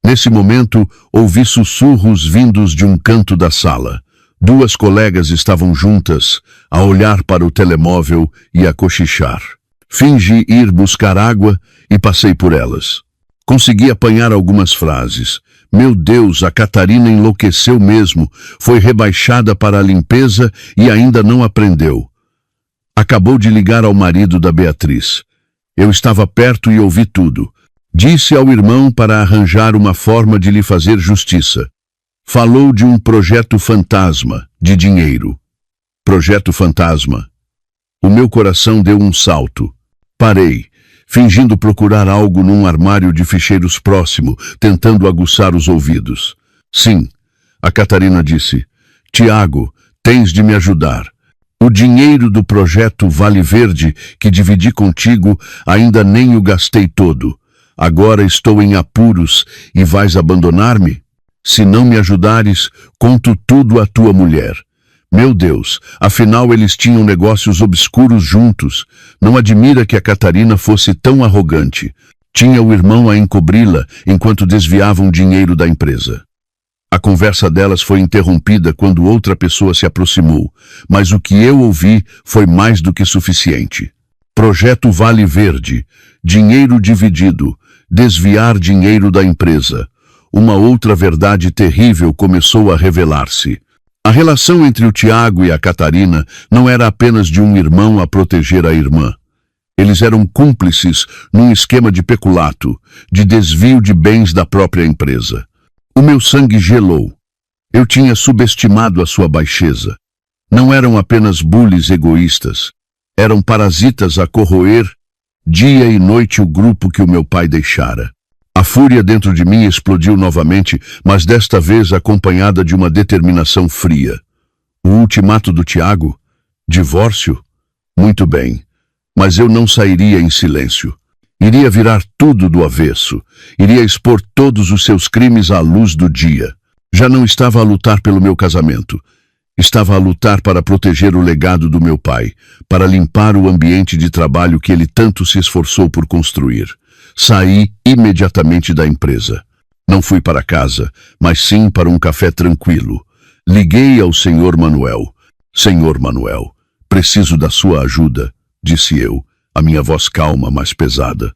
Nesse momento, ouvi sussurros vindos de um canto da sala. 2 colegas estavam juntas, a olhar para o telemóvel e a cochichar. Fingi ir buscar água e passei por elas. Consegui apanhar algumas frases. Meu Deus, a Catarina enlouqueceu mesmo, foi rebaixada para a limpeza e ainda não aprendeu. Acabou de ligar ao marido da Beatriz. Eu estava perto e ouvi tudo. Disse ao irmão para arranjar uma forma de lhe fazer justiça. Falou de um projeto fantasma, de dinheiro. Projeto fantasma. O meu coração deu um salto. Parei, fingindo procurar algo num armário de ficheiros próximo, tentando aguçar os ouvidos. Sim, a Catarina disse. Tiago, tens de me ajudar. O dinheiro do projeto Vale Verde, que dividi contigo, ainda nem o gastei todo. Agora estou em apuros e vais abandonar-me? Se não me ajudares, conto tudo à tua mulher. Meu Deus, afinal eles tinham negócios obscuros juntos. Não admira que a Catarina fosse tão arrogante. Tinha o irmão a encobri-la enquanto desviavam dinheiro da empresa. A conversa delas foi interrompida quando outra pessoa se aproximou, mas o que eu ouvi foi mais do que suficiente. Projeto Vale Verde, dinheiro dividido, desviar dinheiro da empresa. Uma outra verdade terrível começou a revelar-se. A relação entre o Tiago e a Catarina não era apenas de um irmão a proteger a irmã. Eles eram cúmplices num esquema de peculato, de desvio de bens da própria empresa. O meu sangue gelou. Eu tinha subestimado a sua baixeza. Não eram apenas bules egoístas. Eram parasitas a corroer dia e noite o grupo que o meu pai deixara. A fúria dentro de mim explodiu novamente, mas desta vez acompanhada de uma determinação fria. O ultimato do Tiago? Divórcio? Muito bem, mas eu não sairia em silêncio. Iria virar tudo do avesso. Iria expor todos os seus crimes à luz do dia. Já não estava a lutar pelo meu casamento. Estava a lutar para proteger o legado do meu pai, para limpar o ambiente de trabalho que ele tanto se esforçou por construir. Saí imediatamente da empresa. Não fui para casa, mas sim para um café tranquilo. Liguei ao Sr. Manuel. Senhor Manuel, preciso da sua ajuda, disse eu, a minha voz calma, mas pesada.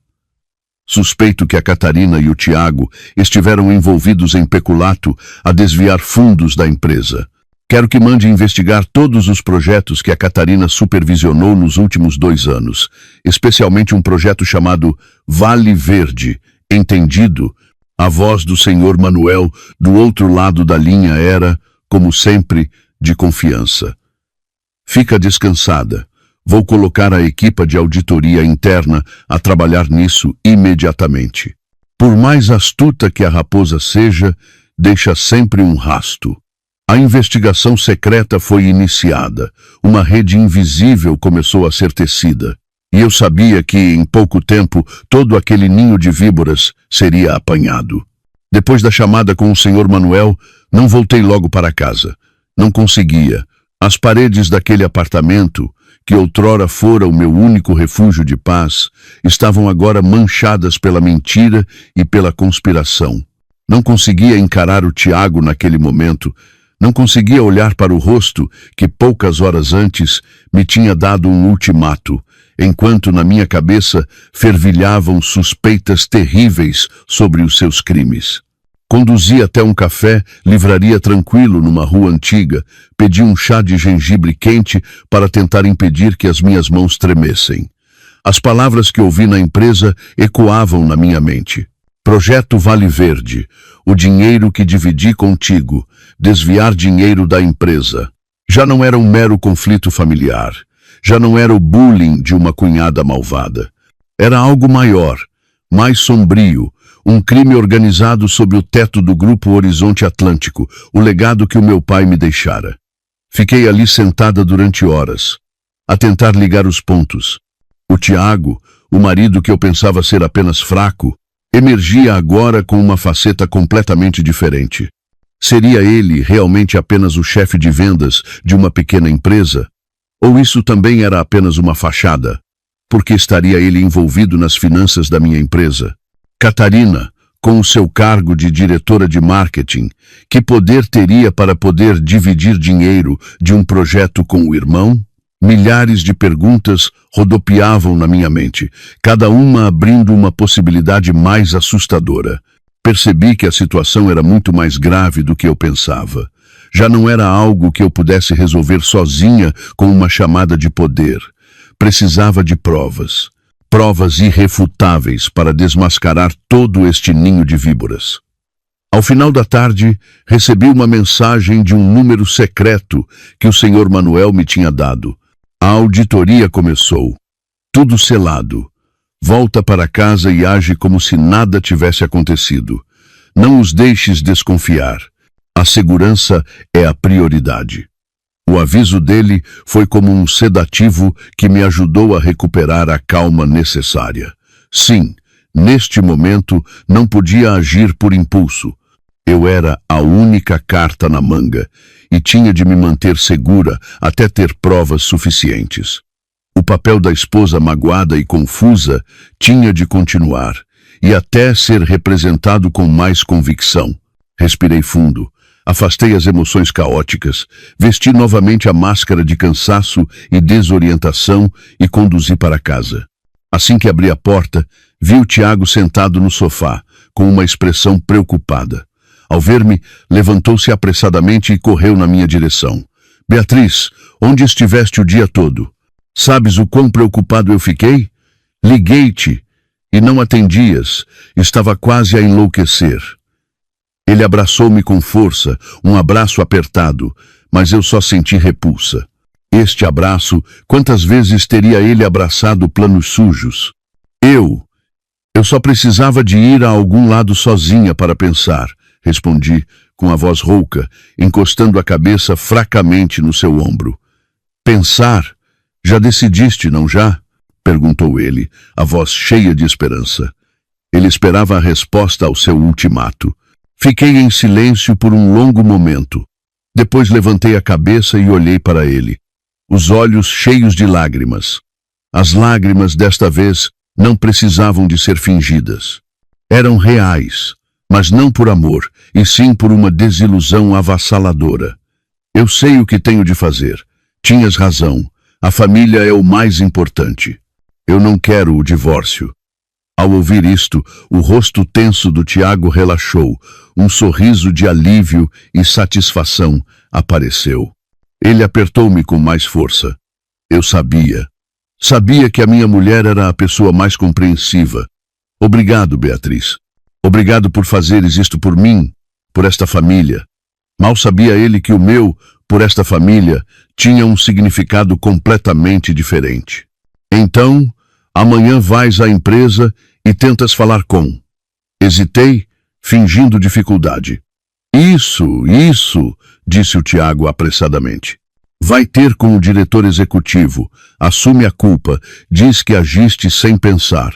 Suspeito que a Catarina e o Tiago estiveram envolvidos em peculato a desviar fundos da empresa. Quero que mande investigar todos os projetos que a Catarina supervisionou nos últimos 2 anos, especialmente um projeto chamado Vale Verde. Entendido? A voz do Sr. Manuel do outro lado da linha era, como sempre, de confiança. Fica descansada. Vou colocar a equipa de auditoria interna a trabalhar nisso imediatamente. Por mais astuta que a raposa seja, deixa sempre um rasto. A investigação secreta foi iniciada. Uma rede invisível começou a ser tecida. E eu sabia que, em pouco tempo, todo aquele ninho de víboras seria apanhado. Depois da chamada com o Sr. Manuel, não voltei logo para casa. Não conseguia. As paredes daquele apartamento, que outrora fora o meu único refúgio de paz, estavam agora manchadas pela mentira e pela conspiração. Não conseguia encarar o Tiago naquele momento. Não conseguia olhar para o rosto que poucas horas antes me tinha dado um ultimato, enquanto na minha cabeça fervilhavam suspeitas terríveis sobre os seus crimes. Conduzi até um café, livraria tranquilo numa rua antiga, pedi um chá de gengibre quente para tentar impedir que as minhas mãos tremessem. As palavras que ouvi na empresa ecoavam na minha mente. Projeto Vale Verde, o dinheiro que dividi contigo, desviar dinheiro da empresa. Já não era um mero conflito familiar. Já não era o bullying de uma cunhada malvada. Era algo maior, mais sombrio, um crime organizado sob o teto do Grupo Horizonte Atlântico, o legado que o meu pai me deixara. Fiquei ali sentada durante horas, a tentar ligar os pontos. O Tiago, o marido que eu pensava ser apenas fraco, emergia agora com uma faceta completamente diferente. Seria ele realmente apenas o chefe de vendas de uma pequena empresa? Ou isso também era apenas uma fachada? Por que estaria ele envolvido nas finanças da minha empresa? Catarina, com o seu cargo de diretora de marketing, que poder teria para poder dividir dinheiro de um projeto com o irmão? Milhares de perguntas rodopiavam na minha mente, cada uma abrindo uma possibilidade mais assustadora. Percebi que a situação era muito mais grave do que eu pensava. Já não era algo que eu pudesse resolver sozinha com uma chamada de poder. Precisava de provas. Provas irrefutáveis para desmascarar todo este ninho de víboras. Ao final da tarde, recebi uma mensagem de um número secreto que o Sr. Manuel me tinha dado. A auditoria começou. Tudo selado. Volta para casa e age como se nada tivesse acontecido. Não os deixes desconfiar. A segurança é a prioridade. O aviso dele foi como um sedativo que me ajudou a recuperar a calma necessária. Sim, neste momento não podia agir por impulso. Eu era a única carta na manga e tinha de me manter segura até ter provas suficientes. O papel da esposa magoada e confusa tinha de continuar e até ser representado com mais convicção. Respirei fundo. Afastei as emoções caóticas, vesti novamente a máscara de cansaço e desorientação e conduzi para casa. Assim que abri a porta, vi o Tiago sentado no sofá, com uma expressão preocupada. Ao ver-me, levantou-se apressadamente e correu na minha direção. Beatriz, onde estiveste o dia todo? Sabes o quão preocupado eu fiquei? Liguei-te e não atendias, estava quase a enlouquecer. Ele abraçou-me com força, um abraço apertado, mas eu só senti repulsa. Este abraço, quantas vezes teria ele abraçado planos sujos? Eu só precisava de ir a algum lado sozinha para pensar, respondi, com a voz rouca, encostando a cabeça fracamente no seu ombro. Pensar? Já decidiste, não já? Perguntou ele, a voz cheia de esperança. Ele esperava a resposta ao seu ultimato. Fiquei em silêncio por um longo momento. Depois levantei a cabeça e olhei para ele, os olhos cheios de lágrimas. As lágrimas, desta vez, não precisavam de ser fingidas. Eram reais, mas não por amor, e sim por uma desilusão avassaladora. Eu sei o que tenho de fazer. Tinhas razão. A família é o mais importante. Eu não quero o divórcio. Ao ouvir isto, o rosto tenso do Tiago relaxou. Um sorriso de alívio e satisfação apareceu. Ele apertou-me com mais força. Eu sabia. Sabia que a minha mulher era a pessoa mais compreensiva. Obrigado, Beatriz. Obrigado por fazeres isto por mim, por esta família. Mal sabia ele que o meu, por esta família, tinha um significado completamente diferente. Então, amanhã vais à empresa e tentas falar com. Hesitei, fingindo dificuldade. Isso, disse o Tiago apressadamente. Vai ter com o diretor executivo, assume a culpa, diz que agiste sem pensar.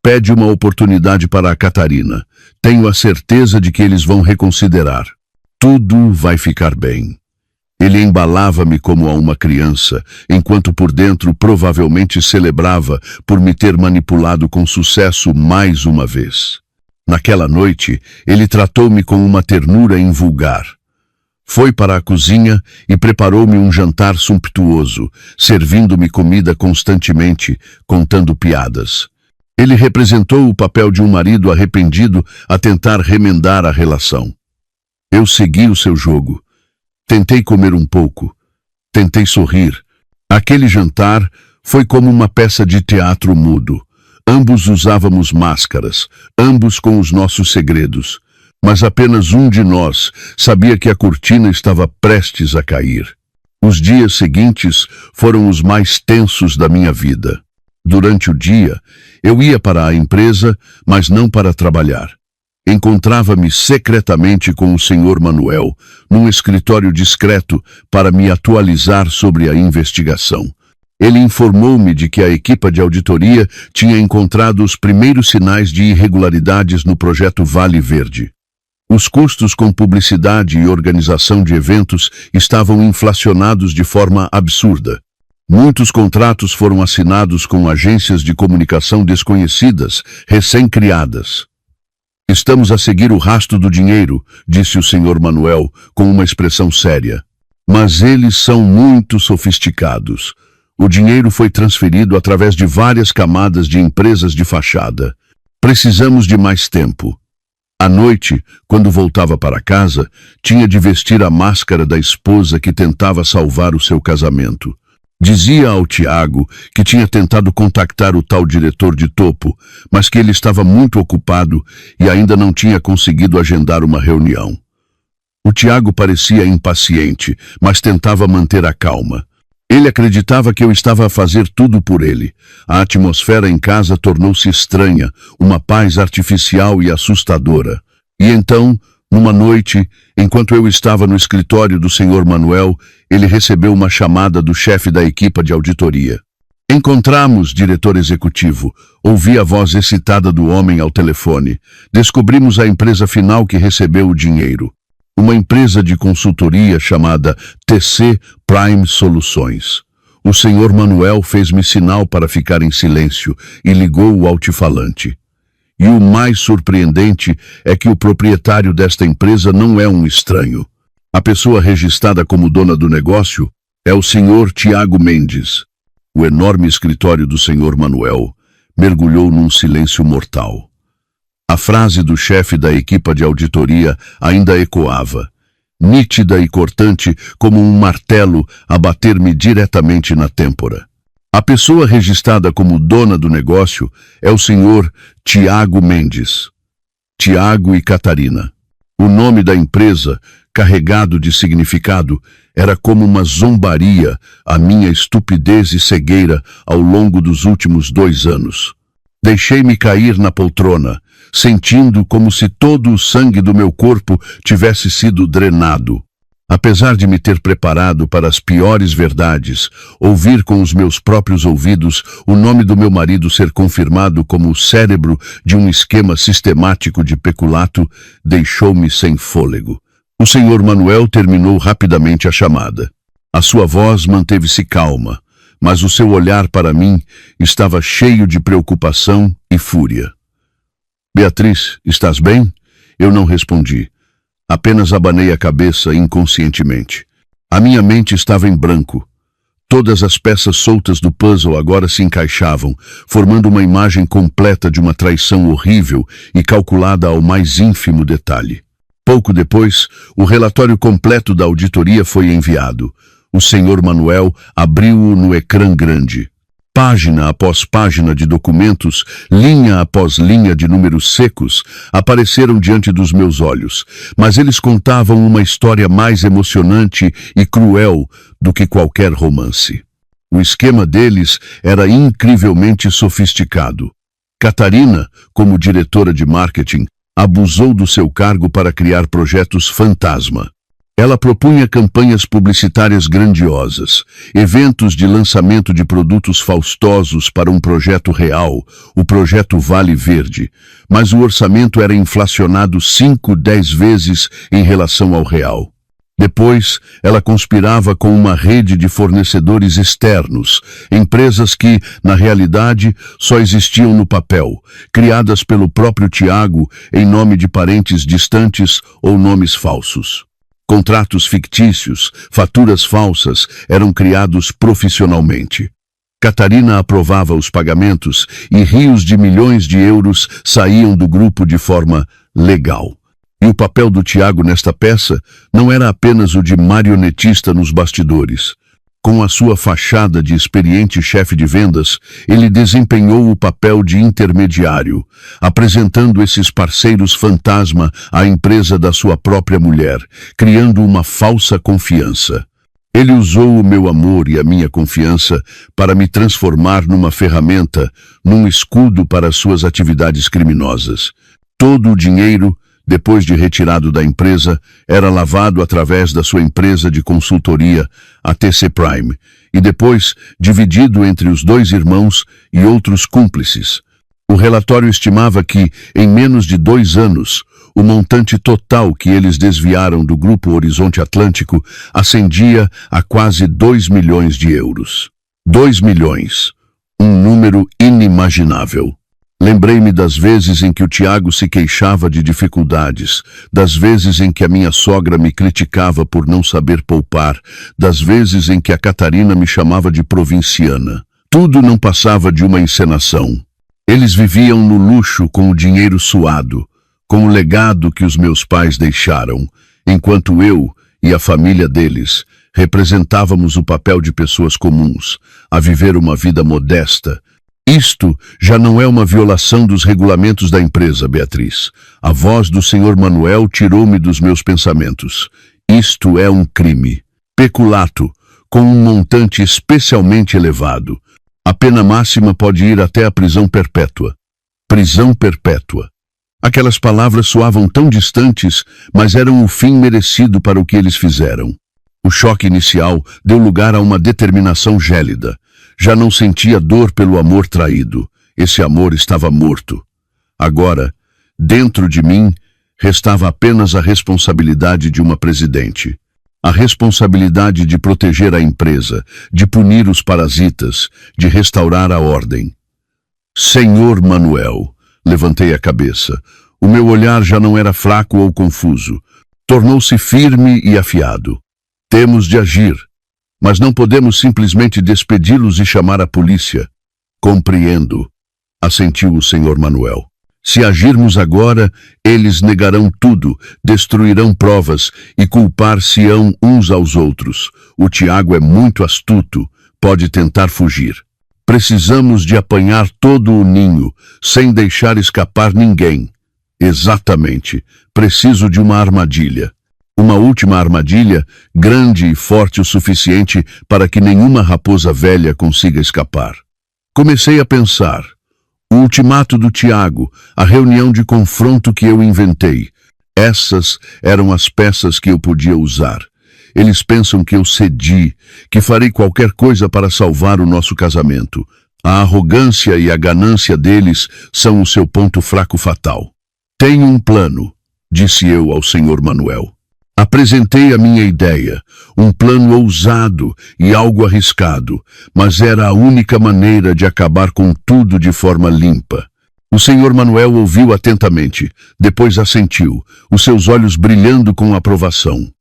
Pede uma oportunidade para a Catarina. Tenho a certeza de que eles vão reconsiderar. Tudo vai ficar bem. Ele embalava-me como a uma criança, enquanto por dentro provavelmente celebrava por me ter manipulado com sucesso mais uma vez. Naquela noite, ele tratou-me com uma ternura invulgar. Foi para a cozinha e preparou-me um jantar sumptuoso, servindo-me comida constantemente, contando piadas. Ele representou o papel de um marido arrependido a tentar remendar a relação. Eu segui o seu jogo. Tentei comer um pouco. Tentei sorrir. Aquele jantar foi como uma peça de teatro mudo. Ambos usávamos máscaras, ambos com os nossos segredos. Mas apenas um de nós sabia que a cortina estava prestes a cair. Os dias seguintes foram os mais tensos da minha vida. Durante o dia, eu ia para a empresa, mas não para trabalhar. Encontrava-me secretamente com o Sr. Manuel, num escritório discreto, para me atualizar sobre a investigação. Ele informou-me de que a equipa de auditoria tinha encontrado os primeiros sinais de irregularidades no projeto Vale Verde. Os custos com publicidade e organização de eventos estavam inflacionados de forma absurda. Muitos contratos foram assinados com agências de comunicação desconhecidas, recém-criadas. Estamos a seguir o rastro do dinheiro, disse o Sr. Manuel, com uma expressão séria. Mas eles são muito sofisticados. O dinheiro foi transferido através de várias camadas de empresas de fachada. Precisamos de mais tempo. À noite, quando voltava para casa, tinha de vestir a máscara da esposa que tentava salvar o seu casamento. Dizia ao Tiago que tinha tentado contactar o tal diretor de topo, mas que ele estava muito ocupado e ainda não tinha conseguido agendar uma reunião. O Tiago parecia impaciente, mas tentava manter a calma. Ele acreditava que eu estava a fazer tudo por ele. A atmosfera em casa tornou-se estranha, uma paz artificial e assustadora. E então, numa noite, enquanto eu estava no escritório do Sr. Manuel, ele recebeu uma chamada do chefe da equipa de auditoria. Encontramos, diretor executivo, ouvi a voz excitada do homem ao telefone. Descobrimos a empresa final que recebeu o dinheiro. Uma empresa de consultoria chamada TC Prime Soluções. O Sr. Manuel fez-me sinal para ficar em silêncio e ligou o altifalante. E o mais surpreendente é que o proprietário desta empresa não é um estranho. A pessoa registrada como dona do negócio é o Sr. Tiago Mendes. O enorme escritório do Sr. Manuel mergulhou num silêncio mortal. A frase do chefe da equipa de auditoria ainda ecoava, nítida e cortante como um martelo a bater-me diretamente na têmpora. A pessoa registrada como dona do negócio é o Sr. Tiago Mendes. Tiago e Catarina. O nome da empresa, carregado de significado, era como uma zombaria à minha estupidez e cegueira ao longo dos últimos 2 anos. Deixei-me cair na poltrona, sentindo como se todo o sangue do meu corpo tivesse sido drenado. Apesar de me ter preparado para as piores verdades, ouvir com os meus próprios ouvidos o nome do meu marido ser confirmado como o cérebro de um esquema sistemático de peculato deixou-me sem fôlego. O Sr. Manuel terminou rapidamente a chamada. A sua voz manteve-se calma, mas o seu olhar para mim estava cheio de preocupação e fúria. Beatriz, estás bem? Eu não respondi. Apenas abanei a cabeça inconscientemente. A minha mente estava em branco. Todas as peças soltas do puzzle agora se encaixavam, formando uma imagem completa de uma traição horrível e calculada ao mais ínfimo detalhe. Pouco depois, o relatório completo da auditoria foi enviado. O Sr. Manuel abriu-o no ecrã grande. Página após página de documentos, linha após linha de números secos, apareceram diante dos meus olhos, mas eles contavam uma história mais emocionante e cruel do que qualquer romance. O esquema deles era incrivelmente sofisticado. Catarina, como diretora de marketing, Abusou do seu cargo para criar projetos fantasma. Ela propunha campanhas publicitárias grandiosas, eventos de lançamento de produtos faustosos para um projeto real, o Projeto Vale Verde, mas o orçamento era inflacionado 5, 10 vezes em relação ao real. Depois, ela conspirava com uma rede de fornecedores externos, empresas que, na realidade, só existiam no papel, criadas pelo próprio Tiago em nome de parentes distantes ou nomes falsos. Contratos fictícios, faturas falsas, eram criados profissionalmente. Catarina aprovava os pagamentos e rios de milhões de euros saíam do grupo de forma legal. E o papel do Tiago nesta peça não era apenas o de marionetista nos bastidores. Com a sua fachada de experiente chefe de vendas, ele desempenhou o papel de intermediário, apresentando esses parceiros fantasma à empresa da sua própria mulher, criando uma falsa confiança. Ele usou o meu amor e a minha confiança para me transformar numa ferramenta, num escudo para suas atividades criminosas. Todo o dinheiro, depois de retirado da empresa, era lavado através da sua empresa de consultoria, a TC Prime, e depois dividido entre os 2 irmãos e outros cúmplices. O relatório estimava que, em menos de 2 anos, o montante total que eles desviaram do Grupo Horizonte Atlântico ascendia a quase 2 milhões de euros. 2 milhões, um número inimaginável. Lembrei-me das vezes em que o Tiago se queixava de dificuldades, das vezes em que a minha sogra me criticava por não saber poupar, das vezes em que a Catarina me chamava de provinciana. Tudo não passava de uma encenação. Eles viviam no luxo com o dinheiro suado, com o legado que os meus pais deixaram, enquanto eu e a família deles representávamos o papel de pessoas comuns, a viver uma vida modesta. Isto já não é uma violação dos regulamentos da empresa, Beatriz. A voz do Sr. Manuel tirou-me dos meus pensamentos. Isto é um crime. Peculato, com um montante especialmente elevado. A pena máxima pode ir até a prisão perpétua. Prisão perpétua. Aquelas palavras soavam tão distantes, mas eram o fim merecido para o que eles fizeram. O choque inicial deu lugar a uma determinação gélida. Já não sentia dor pelo amor traído. Esse amor estava morto. Agora, dentro de mim, restava apenas a responsabilidade de uma presidente. A responsabilidade de proteger a empresa, de punir os parasitas, de restaurar a ordem. Senhor Manuel, levantei a cabeça. O meu olhar já não era fraco ou confuso. Tornou-se firme e afiado. Temos de agir. Mas não podemos simplesmente despedi-los e chamar a polícia. Compreendo, assentiu o Sr. Manuel. Se agirmos agora, eles negarão tudo, destruirão provas e culpar-se-ão uns aos outros. O Tiago é muito astuto, pode tentar fugir. Precisamos de apanhar todo o ninho, sem deixar escapar ninguém. Exatamente, preciso de uma armadilha. Uma última armadilha, grande e forte o suficiente para que nenhuma raposa velha consiga escapar. Comecei a pensar. O ultimato do Tiago, a reunião de confronto que eu inventei. Essas eram as peças que eu podia usar. Eles pensam que eu cedi, que farei qualquer coisa para salvar o nosso casamento. A arrogância e a ganância deles são o seu ponto fraco fatal. Tenho um plano, disse eu ao Sr. Manuel. Apresentei a minha ideia, um plano ousado e algo arriscado, mas era a única maneira de acabar com tudo de forma limpa. O Sr. Manuel ouviu atentamente, depois assentiu, os seus olhos brilhando com aprovação.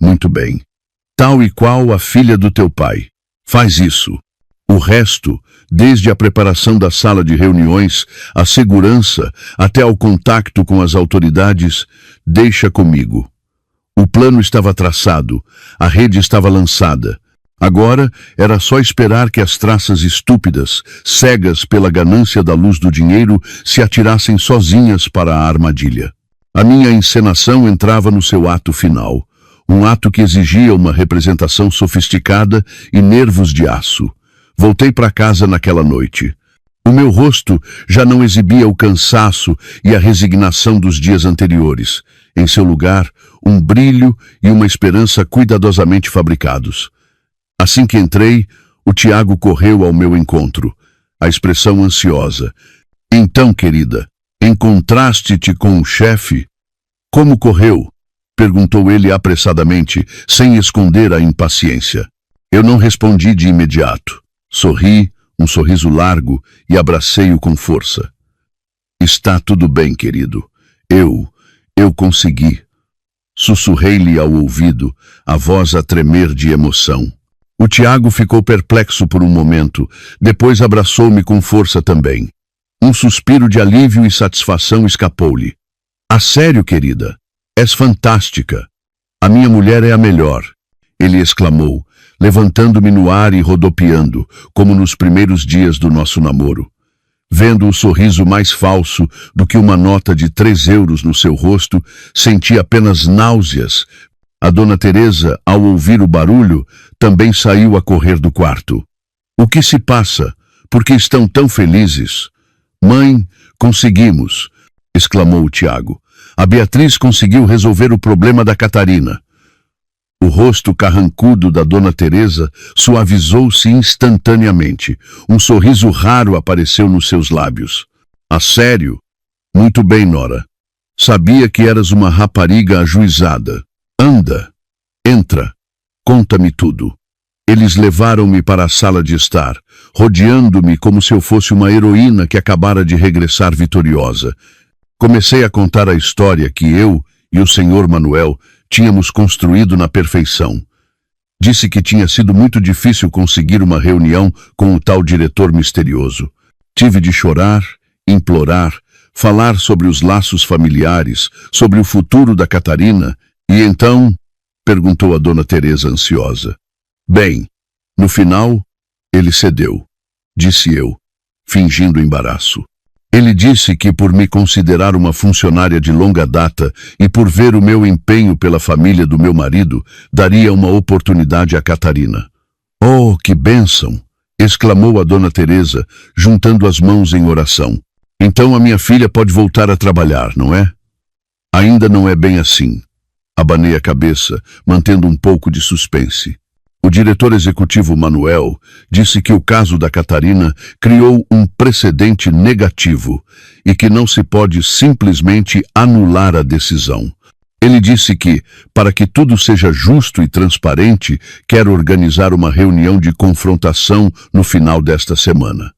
Muito bem. Tal e qual a filha do teu pai. Faz isso. O resto, desde a preparação da sala de reuniões, a segurança, até ao contacto com as autoridades, deixa comigo. O plano estava traçado, a rede estava lançada. Agora era só esperar que as traças estúpidas, cegas pela ganância da luz do dinheiro, se atirassem sozinhas para a armadilha. A minha encenação entrava no seu ato final, um ato que exigia uma representação sofisticada e nervos de aço. Voltei para casa naquela noite. O meu rosto já não exibia o cansaço e a resignação dos dias anteriores. Em seu lugar, um brilho e uma esperança cuidadosamente fabricados. Assim que entrei, o Tiago correu ao meu encontro, a expressão ansiosa. Então, querida, encontraste-te com o chefe? Como correu? Perguntou ele apressadamente, sem esconder a impaciência. Eu não respondi de imediato. Sorri, um sorriso largo, e abracei-o com força. Está tudo bem, querido. Eu consegui. Sussurrei-lhe ao ouvido, a voz a tremer de emoção. O Tiago ficou perplexo por um momento, depois abraçou-me com força também. Um suspiro de alívio e satisfação escapou-lhe. A sério, querida, és fantástica. A minha mulher é a melhor, ele exclamou, levantando-me no ar e rodopiando, como nos primeiros dias do nosso namoro. Vendo o sorriso mais falso do que uma nota de 3 euros no seu rosto, senti apenas náuseas. A dona Teresa, ao ouvir o barulho, também saiu a correr do quarto. O que se passa? Por que estão tão felizes? Mãe, conseguimos, exclamou o Tiago. A Beatriz conseguiu resolver o problema da Catarina. O rosto carrancudo da dona Teresa suavizou-se instantaneamente. Um sorriso raro apareceu nos seus lábios. A sério? Muito bem, Nora. Sabia que eras uma rapariga ajuizada. Anda, entra, conta-me tudo. Eles levaram-me para a sala de estar, rodeando-me como se eu fosse uma heroína que acabara de regressar vitoriosa. Comecei a contar a história que eu e o senhor Manuel tínhamos construído na perfeição. Disse que tinha sido muito difícil conseguir uma reunião com o tal diretor misterioso. Tive de chorar, implorar, falar sobre os laços familiares, sobre o futuro da Catarina, e então, perguntou a dona Teresa ansiosa. Bem, no final, ele cedeu, disse eu, fingindo embaraço. Ele disse que por me considerar uma funcionária de longa data e por ver o meu empenho pela família do meu marido, daria uma oportunidade a Catarina. Oh, que bênção! Exclamou a dona Teresa, juntando as mãos em oração. Então a minha filha pode voltar a trabalhar, não é? Ainda não é bem assim. Abanei a cabeça, mantendo um pouco de suspense. O diretor executivo Manuel disse que o caso da Catarina criou um precedente negativo e que não se pode simplesmente anular a decisão. Ele disse que, para que tudo seja justo e transparente, quer organizar uma reunião de confrontação no final desta semana.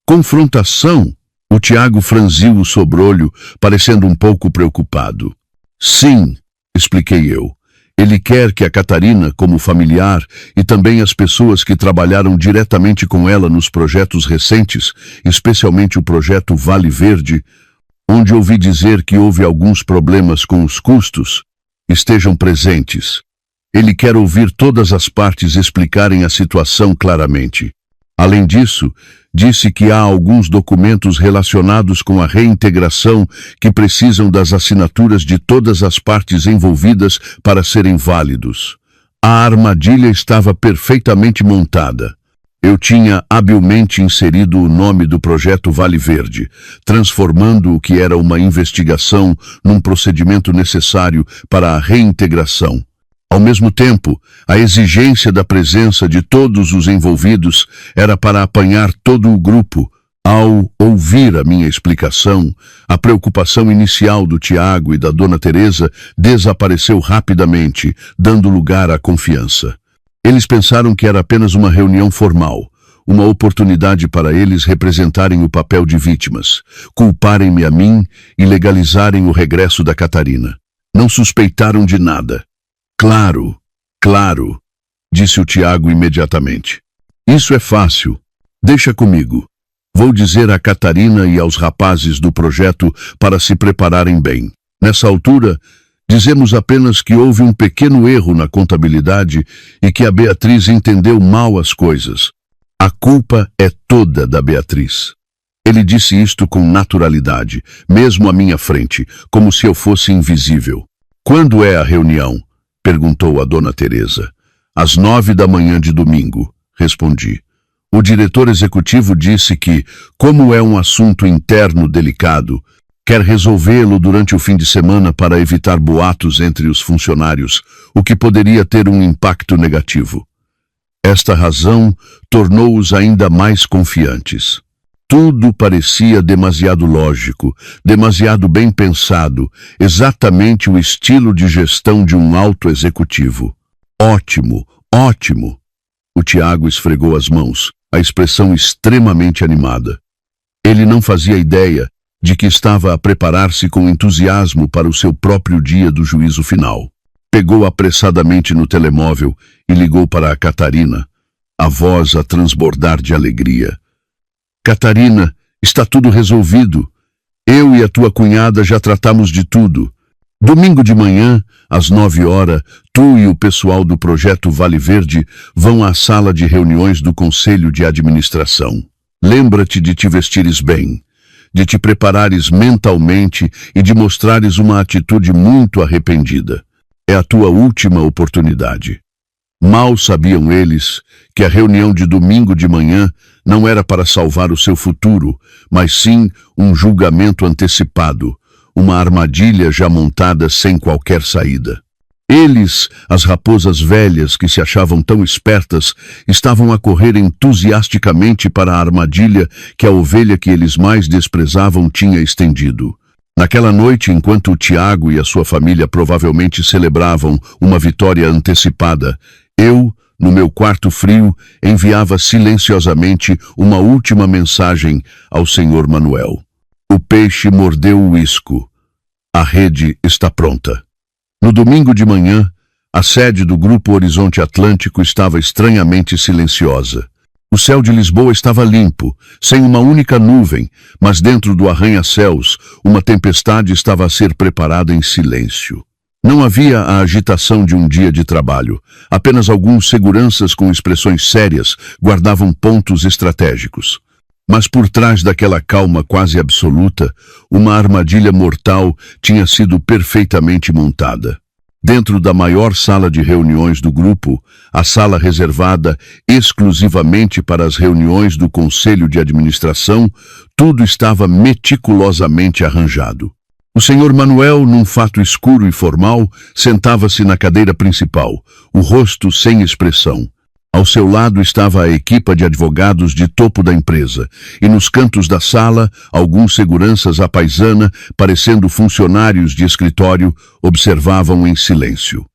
Confrontação? O Tiago franziu o sobrolho, parecendo um pouco preocupado. Sim, expliquei eu. Ele quer que a Catarina, como familiar, e também as pessoas que trabalharam diretamente com ela nos projetos recentes, especialmente o projeto Vale Verde, onde ouvi dizer que houve alguns problemas com os custos, estejam presentes. Ele quer ouvir todas as partes explicarem a situação claramente. Além disso, disse que há alguns documentos relacionados com a reintegração que precisam das assinaturas de todas as partes envolvidas para serem válidos. A armadilha estava perfeitamente montada. Eu tinha habilmente inserido o nome do projeto Vale Verde, transformando o que era uma investigação num procedimento necessário para a reintegração. Ao mesmo tempo, a exigência da presença de todos os envolvidos era para apanhar todo o grupo. Ao ouvir a minha explicação, a preocupação inicial do Tiago e da dona Teresa desapareceu rapidamente, dando lugar à confiança. Eles pensaram que era apenas uma reunião formal, uma oportunidade para eles representarem o papel de vítimas, culparem-me a mim e legalizarem o regresso da Catarina. Não suspeitaram de nada. Claro, claro, disse o Tiago imediatamente. Isso é fácil. Deixa comigo. Vou dizer à Catarina e aos rapazes do projeto para se prepararem bem. Nessa altura, dizemos apenas que houve um pequeno erro na contabilidade e que a Beatriz entendeu mal as coisas. A culpa é toda da Beatriz. Ele disse isto com naturalidade, mesmo à minha frente, como se eu fosse invisível. Quando é a reunião? Perguntou a dona Teresa. Às 9 da manhã de domingo, respondi. O diretor executivo disse que, como é um assunto interno delicado, quer resolvê-lo durante o fim de semana para evitar boatos entre os funcionários, o que poderia ter um impacto negativo. Esta razão tornou-os ainda mais confiantes. Tudo parecia demasiado lógico, demasiado bem pensado, exatamente o estilo de gestão de um alto executivo. Ótimo, ótimo! O Tiago esfregou as mãos, a expressão extremamente animada. Ele não fazia ideia de que estava a preparar-se com entusiasmo para o seu próprio dia do juízo final. Pegou apressadamente no telemóvel e ligou para a Catarina, a voz a transbordar de alegria. Catarina, está tudo resolvido. Eu e a tua cunhada já tratamos de tudo. Domingo de manhã, às 9h, tu e o pessoal do Projeto Vale Verde vão à sala de reuniões do Conselho de Administração. Lembra-te de te vestires bem, de te preparares mentalmente e de mostrares uma atitude muito arrependida. É a tua última oportunidade. Mal sabiam eles que a reunião de domingo de manhã não era para salvar o seu futuro, mas sim um julgamento antecipado, uma armadilha já montada sem qualquer saída. Eles, as raposas velhas que se achavam tão espertas, estavam a correr entusiasticamente para a armadilha que a ovelha que eles mais desprezavam tinha estendido. Naquela noite, enquanto o Tiago e a sua família provavelmente celebravam uma vitória antecipada, eu, no meu quarto frio, enviava silenciosamente uma última mensagem ao Senhor Manuel. O peixe mordeu o isco. A rede está pronta. No domingo de manhã, a sede do Grupo Horizonte Atlântico estava estranhamente silenciosa. O céu de Lisboa estava limpo, sem uma única nuvem, mas dentro do arranha-céus, uma tempestade estava a ser preparada em silêncio. Não havia a agitação de um dia de trabalho. Apenas alguns seguranças com expressões sérias guardavam pontos estratégicos. Mas por trás daquela calma quase absoluta, uma armadilha mortal tinha sido perfeitamente montada. Dentro da maior sala de reuniões do grupo, a sala reservada exclusivamente para as reuniões do Conselho de Administração, tudo estava meticulosamente arranjado. O senhor Manuel, num fato escuro e formal, sentava-se na cadeira principal, o rosto sem expressão. Ao seu lado estava a equipa de advogados de topo da empresa, e nos cantos da sala, alguns seguranças à paisana, parecendo funcionários de escritório, observavam em silêncio.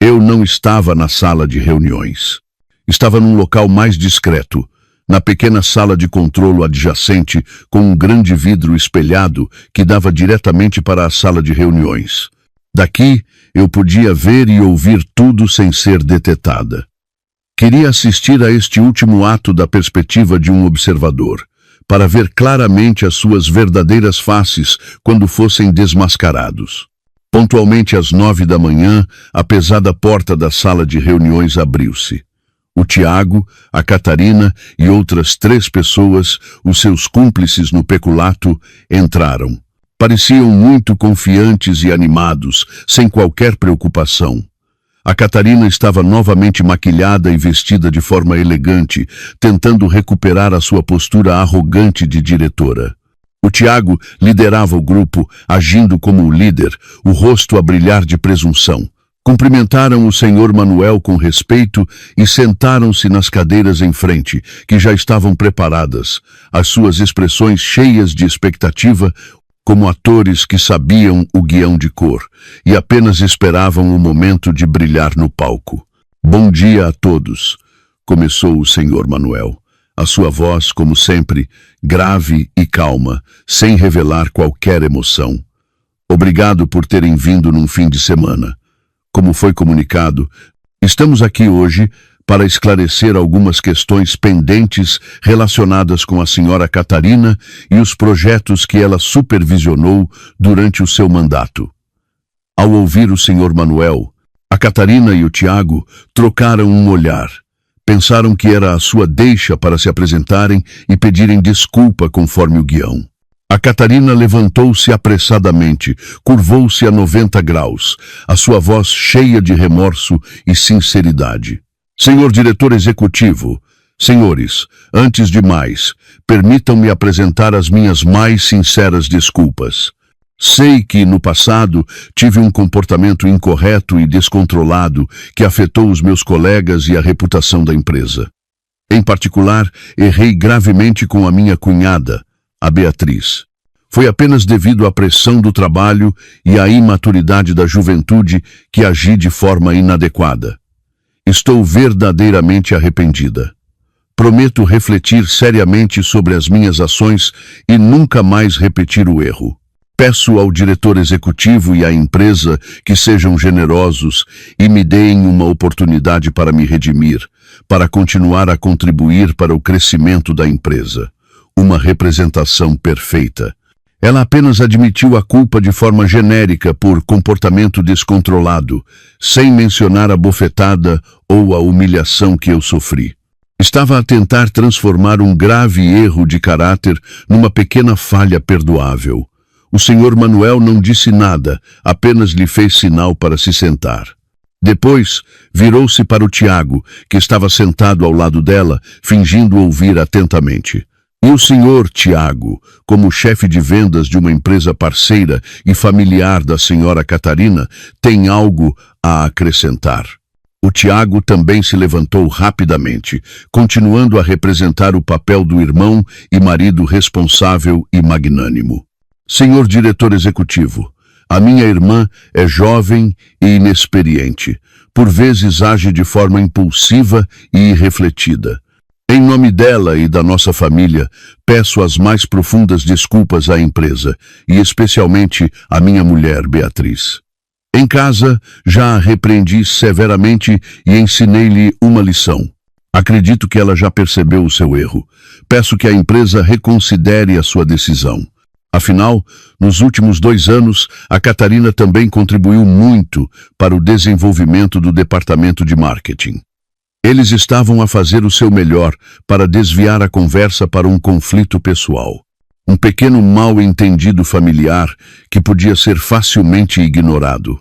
Eu não estava na sala de reuniões. Estava num local mais discreto, na pequena sala de controlo adjacente, com um grande vidro espelhado que dava diretamente para a sala de reuniões. Daqui, eu podia ver e ouvir tudo sem ser detetada. Queria assistir a este último ato da perspectiva de um observador, para ver claramente as suas verdadeiras faces quando fossem desmascarados. Pontualmente às 9h, a pesada porta da sala de reuniões abriu-se. O Tiago, a Catarina e outras 3 pessoas, os seus cúmplices no peculato, entraram. Pareciam muito confiantes e animados, sem qualquer preocupação. A Catarina estava novamente maquilhada e vestida de forma elegante, tentando recuperar a sua postura arrogante de diretora. O Tiago liderava o grupo, agindo como o líder, o rosto a brilhar de presunção. Cumprimentaram o senhor Manuel com respeito e sentaram-se nas cadeiras em frente, que já estavam preparadas, as suas expressões cheias de expectativa, como atores que sabiam o guião de cor e apenas esperavam o momento de brilhar no palco. Bom dia a todos, começou o senhor Manuel. A sua voz, como sempre, grave e calma, sem revelar qualquer emoção. Obrigado por terem vindo num fim de semana. Como foi comunicado, estamos aqui hoje para esclarecer algumas questões pendentes relacionadas com a senhora Catarina e os projetos que ela supervisionou durante o seu mandato. Ao ouvir o senhor Manuel, a Catarina e o Tiago trocaram um olhar. Pensaram que era a sua deixa para se apresentarem e pedirem desculpa conforme o guião. A Catarina levantou-se apressadamente, curvou-se a 90 graus, a sua voz cheia de remorso e sinceridade. Senhor diretor executivo, Senhores, antes de mais, permitam-me apresentar as minhas mais sinceras desculpas. Sei que, no passado, tive um comportamento incorreto e descontrolado que afetou os meus colegas e a reputação da empresa. Em particular, errei gravemente com a minha cunhada, a Beatriz. Foi apenas devido à pressão do trabalho e à imaturidade da juventude que agi de forma inadequada. Estou verdadeiramente arrependida. Prometo refletir seriamente sobre as minhas ações e nunca mais repetir o erro. Peço ao diretor executivo e à empresa que sejam generosos e me deem uma oportunidade para me redimir, para continuar a contribuir para o crescimento da empresa. Uma representação perfeita. Ela apenas admitiu a culpa de forma genérica por comportamento descontrolado, sem mencionar a bofetada ou a humilhação que eu sofri. Estava a tentar transformar um grave erro de caráter numa pequena falha perdoável. O Sr. Manuel não disse nada, apenas lhe fez sinal para se sentar. Depois, virou-se para o Tiago, que estava sentado ao lado dela, fingindo ouvir atentamente. E o Sr. Tiago, como chefe de vendas de uma empresa parceira e familiar da Sra. Catarina, tem algo a acrescentar. O Tiago também se levantou rapidamente, continuando a representar o papel do irmão e marido responsável e magnânimo. Senhor diretor executivo, a minha irmã é jovem e inexperiente. Por vezes age de forma impulsiva e irrefletida. Em nome dela e da nossa família, peço as mais profundas desculpas à empresa, e especialmente à minha mulher, Beatriz. Em casa, já a repreendi severamente e ensinei-lhe uma lição. Acredito que ela já percebeu o seu erro. Peço que a empresa reconsidere a sua decisão. Afinal, nos últimos 2 anos, a Catarina também contribuiu muito para o desenvolvimento do departamento de marketing. Eles estavam a fazer o seu melhor para desviar a conversa para um conflito pessoal. Um pequeno mal-entendido familiar que podia ser facilmente ignorado.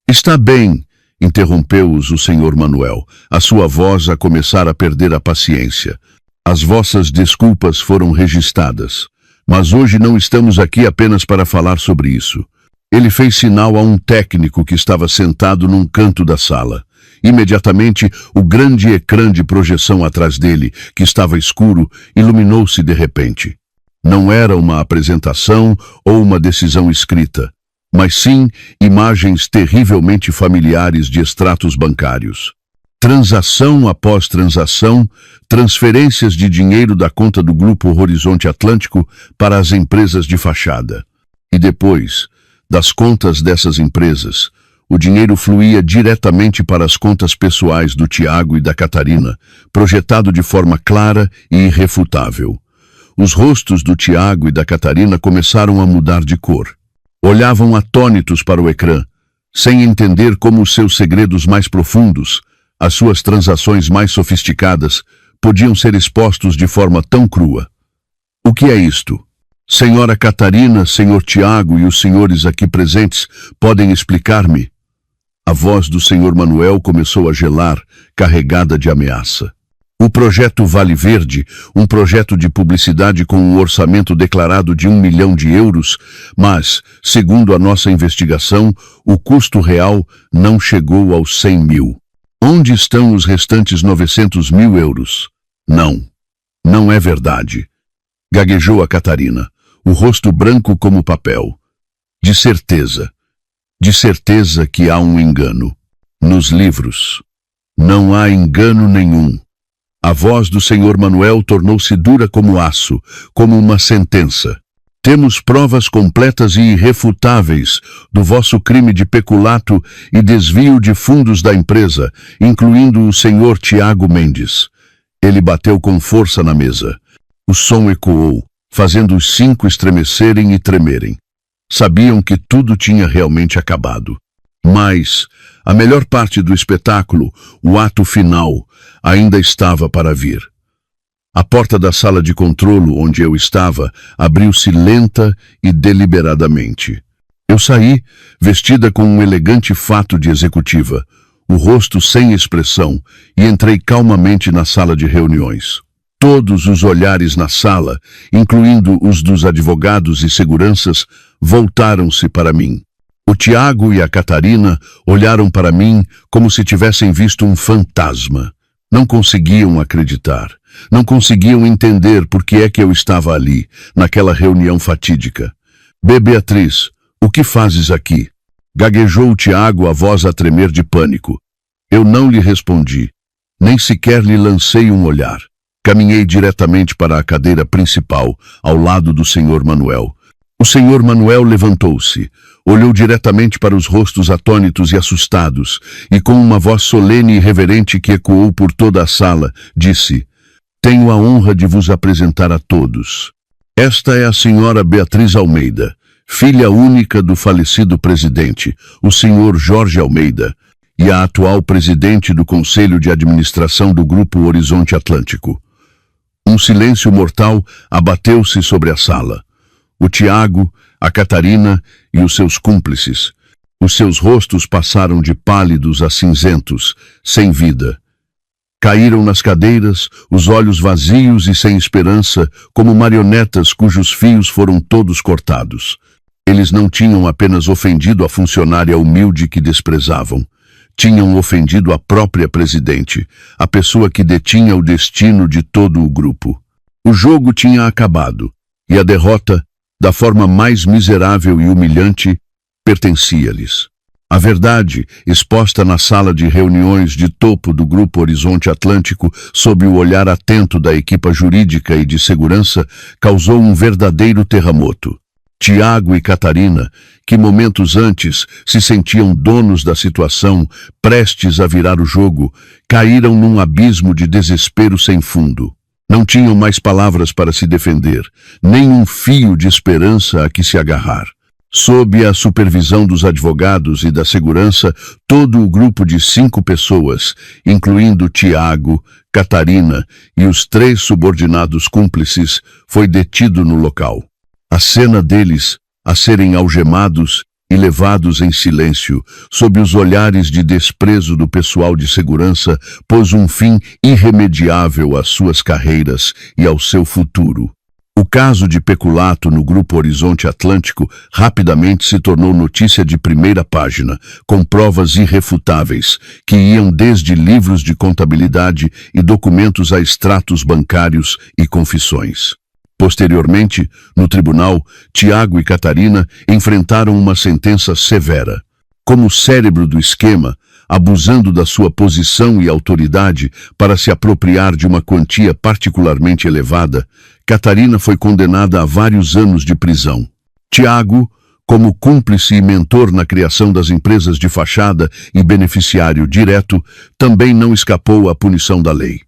Está bem, interrompeu-os o Sr. Manuel, a sua voz a começar a perder a paciência. As vossas desculpas foram registradas. Mas hoje não estamos aqui apenas para falar sobre isso. Ele fez sinal a um técnico que estava sentado num canto da sala. Imediatamente, o grande ecrã de projeção atrás dele, que estava escuro, iluminou-se de repente. Não era uma apresentação ou uma decisão escrita, mas sim imagens terrivelmente familiares de extratos bancários. Transação após transação, transferências de dinheiro da conta do Grupo Horizonte Atlântico para as empresas de fachada. E depois, das contas dessas empresas, o dinheiro fluía diretamente para as contas pessoais do Tiago e da Catarina, projetado de forma clara e irrefutável. Os rostos do Tiago e da Catarina começaram a mudar de cor. Olhavam atônitos para o ecrã, sem entender como os seus segredos mais profundos, as suas transações mais sofisticadas, podiam ser expostos de forma tão crua. O que é isto? Senhora Catarina, Senhor Tiago e os senhores aqui presentes podem explicar-me? A voz do Sr. Manuel começou a gelar, carregada de ameaça. O projeto Vale Verde, um projeto de publicidade com um orçamento declarado de 1 milhão de euros, mas, segundo a nossa investigação, o custo real não chegou aos 100 mil. Onde estão os restantes 900 mil euros? Não é verdade. Gaguejou a Catarina, o rosto branco como papel. De certeza que há um engano. Nos livros. Não há engano nenhum. A voz do Sr. Manuel tornou-se dura como aço, como uma sentença. Temos provas completas e irrefutáveis do vosso crime de peculato e desvio de fundos da empresa, incluindo o Sr. Tiago Mendes. Ele bateu com força na mesa. O som ecoou, fazendo os 5 estremecerem e tremerem. Sabiam que tudo tinha realmente acabado. Mas a melhor parte do espetáculo, o ato final, ainda estava para vir. A porta da sala de controlo onde eu estava abriu-se lenta e deliberadamente. Eu saí, vestida com um elegante fato de executiva, o rosto sem expressão, e entrei calmamente na sala de reuniões. Todos os olhares na sala, incluindo os dos advogados e seguranças, voltaram-se para mim. O Tiago e a Catarina olharam para mim como se tivessem visto um fantasma. Não conseguiam acreditar. Não conseguiam entender por que é que eu estava ali, naquela reunião fatídica. Beatriz, o que fazes aqui? Gaguejou o Tiago, a voz a tremer de pânico. Eu não lhe respondi. Nem sequer lhe lancei um olhar. Caminhei diretamente para a cadeira principal, ao lado do Sr. Manuel. O Sr. Manuel levantou-se, olhou diretamente para os rostos atônitos e assustados, e com uma voz solene e reverente que ecoou por toda a sala, disse: Tenho a honra de vos apresentar a todos. Esta é a Sra. Beatriz Almeida, filha única do falecido presidente, o Sr. Jorge Almeida, e a atual presidente do Conselho de Administração do Grupo Horizonte Atlântico. Um silêncio mortal abateu-se sobre a sala. O Tiago, a Catarina e os seus cúmplices. Os seus rostos passaram de pálidos a cinzentos, sem vida. Caíram nas cadeiras, os olhos vazios e sem esperança, como marionetas cujos fios foram todos cortados. Eles não tinham apenas ofendido a funcionária humilde que desprezavam. Tinham ofendido a própria presidente, a pessoa que detinha o destino de todo o grupo. O jogo tinha acabado, e a derrota, da forma mais miserável e humilhante, pertencia-lhes. A verdade, exposta na sala de reuniões de topo do Grupo Horizonte Atlântico, sob o olhar atento da equipa jurídica e de segurança, causou um verdadeiro terremoto. Tiago e Catarina, que momentos antes se sentiam donos da situação, prestes a virar o jogo, caíram num abismo de desespero sem fundo. Não tinham mais palavras para se defender, nem um fio de esperança a que se agarrar. Sob a supervisão dos advogados e da segurança, todo o grupo de 5 pessoas, incluindo Tiago, Catarina e os 3 subordinados cúmplices, foi detido no local. A cena deles, a serem algemados e levados em silêncio, sob os olhares de desprezo do pessoal de segurança, pôs um fim irremediável às suas carreiras e ao seu futuro. O caso de peculato no Grupo Horizonte Atlântico rapidamente se tornou notícia de primeira página, com provas irrefutáveis, que iam desde livros de contabilidade e documentos a extratos bancários e confissões. Posteriormente, no tribunal, Tiago e Catarina enfrentaram uma sentença severa. Como cérebro do esquema, abusando da sua posição e autoridade para se apropriar de uma quantia particularmente elevada, Catarina foi condenada a vários anos de prisão. Tiago, como cúmplice e mentor na criação das empresas de fachada e beneficiário direto, também não escapou à punição da lei.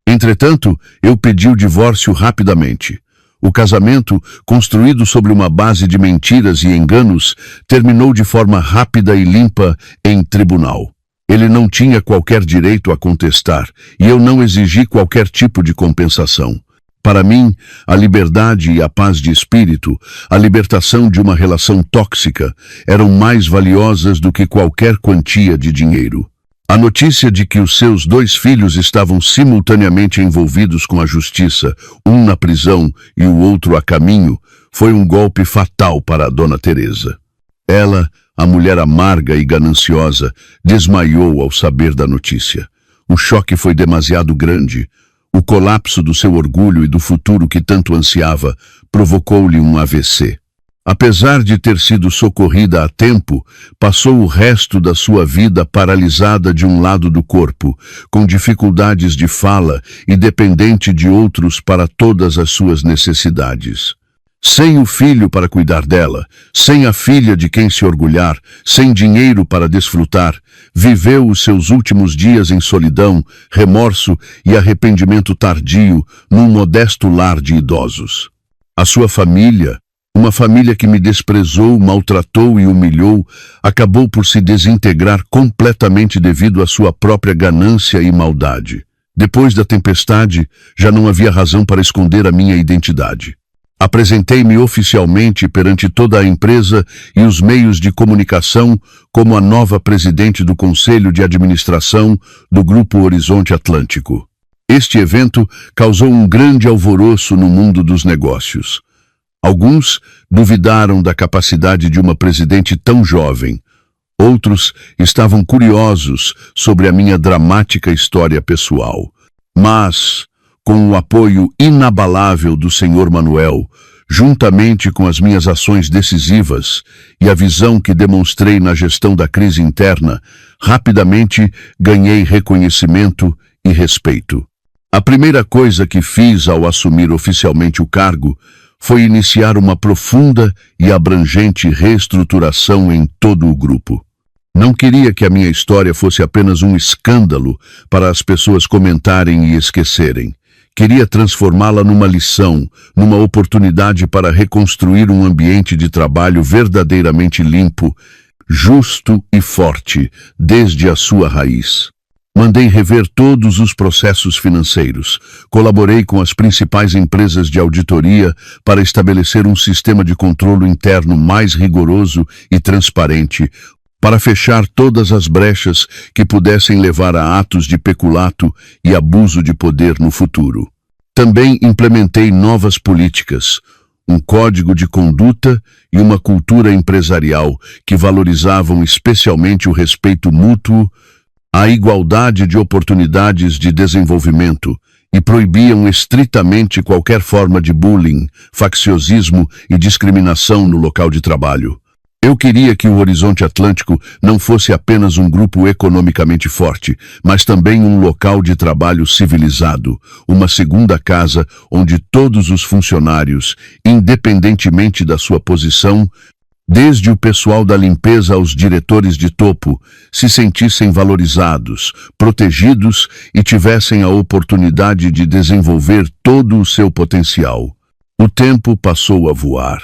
Entretanto, eu pedi o divórcio rapidamente. O casamento, construído sobre uma base de mentiras e enganos, terminou de forma rápida e limpa em tribunal. Ele não tinha qualquer direito a contestar, e eu não exigi qualquer tipo de compensação. Para mim, a liberdade e a paz de espírito, a libertação de uma relação tóxica, eram mais valiosas do que qualquer quantia de dinheiro. A notícia de que os seus 2 filhos estavam simultaneamente envolvidos com a justiça, um na prisão e o outro a caminho, foi um golpe fatal para a Dona Teresa. Ela, a mulher amarga e gananciosa, desmaiou ao saber da notícia. O choque foi demasiado grande. O colapso do seu orgulho e do futuro que tanto ansiava provocou-lhe um AVC. Apesar de ter sido socorrida a tempo, passou o resto da sua vida paralisada de um lado do corpo, com dificuldades de fala e dependente de outros para todas as suas necessidades. Sem o filho para cuidar dela, sem a filha de quem se orgulhar, sem dinheiro para desfrutar, viveu os seus últimos dias em solidão, remorso e arrependimento tardio num modesto lar de idosos. A sua família, uma família que me desprezou, maltratou e humilhou, acabou por se desintegrar completamente devido à sua própria ganância e maldade. Depois da tempestade, já não havia razão para esconder a minha identidade. Apresentei-me oficialmente perante toda a empresa e os meios de comunicação como a nova presidente do Conselho de Administração do Grupo Horizonte Atlântico. Este evento causou um grande alvoroço no mundo dos negócios. Alguns duvidaram da capacidade de uma presidente tão jovem. Outros estavam curiosos sobre a minha dramática história pessoal. Mas, com o apoio inabalável do Sr. Manuel, juntamente com as minhas ações decisivas e a visão que demonstrei na gestão da crise interna, rapidamente ganhei reconhecimento e respeito. A primeira coisa que fiz ao assumir oficialmente o cargo foi iniciar uma profunda e abrangente reestruturação em todo o grupo. Não queria que a minha história fosse apenas um escândalo para as pessoas comentarem e esquecerem. Queria transformá-la numa lição, numa oportunidade para reconstruir um ambiente de trabalho verdadeiramente limpo, justo e forte, desde a sua raiz. Mandei rever todos os processos financeiros. Colaborei com as principais empresas de auditoria para estabelecer um sistema de controle interno mais rigoroso e transparente, para fechar todas as brechas que pudessem levar a atos de peculato e abuso de poder no futuro. Também implementei novas políticas, um código de conduta e uma cultura empresarial que valorizavam especialmente o respeito mútuo, a igualdade de oportunidades de desenvolvimento e proibiam estritamente qualquer forma de bullying, facciosismo e discriminação no local de trabalho. Eu queria que o Horizonte Atlântico não fosse apenas um grupo economicamente forte, mas também um local de trabalho civilizado, uma segunda casa onde todos os funcionários, independentemente da sua posição, desde o pessoal da limpeza aos diretores de topo, se sentissem valorizados, protegidos e tivessem a oportunidade de desenvolver todo o seu potencial. O tempo passou a voar.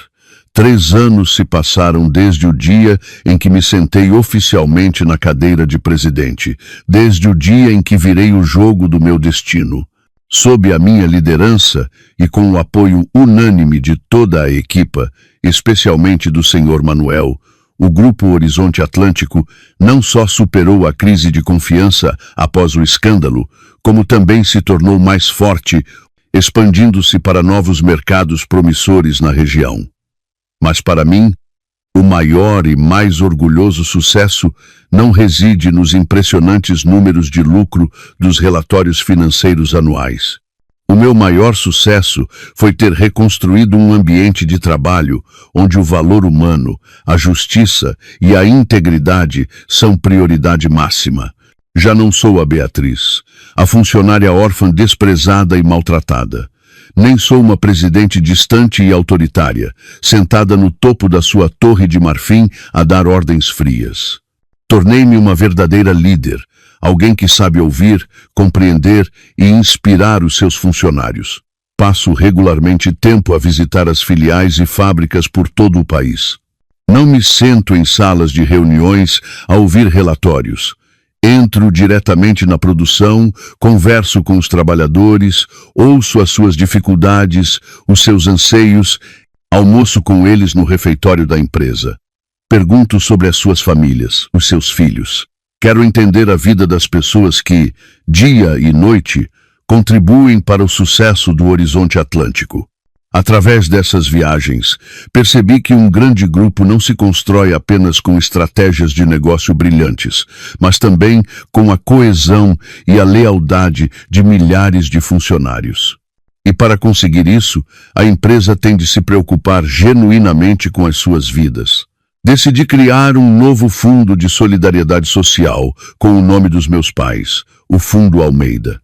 3 anos se passaram desde o dia em que me sentei oficialmente na cadeira de presidente, desde o dia em que virei o jogo do meu destino. Sob a minha liderança e com o apoio unânime de toda a equipa, especialmente do Sr. Manuel, o Grupo Horizonte Atlântico não só superou a crise de confiança após o escândalo, como também se tornou mais forte, expandindo-se para novos mercados promissores na região. Mas para mim, o maior e mais orgulhoso sucesso não reside nos impressionantes números de lucro dos relatórios financeiros anuais. O meu maior sucesso foi ter reconstruído um ambiente de trabalho onde o valor humano, a justiça e a integridade são prioridade máxima. Já não sou a Beatriz, a funcionária órfã desprezada e maltratada. Nem sou uma presidente distante e autoritária, sentada no topo da sua torre de marfim a dar ordens frias. Tornei-me uma verdadeira líder, alguém que sabe ouvir, compreender e inspirar os seus funcionários. Passo regularmente tempo a visitar as filiais e fábricas por todo o país. Não me sento em salas de reuniões a ouvir relatórios. Entro diretamente na produção, converso com os trabalhadores, ouço as suas dificuldades, os seus anseios, almoço com eles no refeitório da empresa. Pergunto sobre as suas famílias, os seus filhos. Quero entender a vida das pessoas que, dia e noite, contribuem para o sucesso do Horizonte Atlântico. Através dessas viagens, percebi que um grande grupo não se constrói apenas com estratégias de negócio brilhantes, mas também com a coesão e a lealdade de milhares de funcionários. E para conseguir isso, a empresa tem de se preocupar genuinamente com as suas vidas. Decidi criar um novo fundo de solidariedade social com o nome dos meus pais, o Fundo Almeida.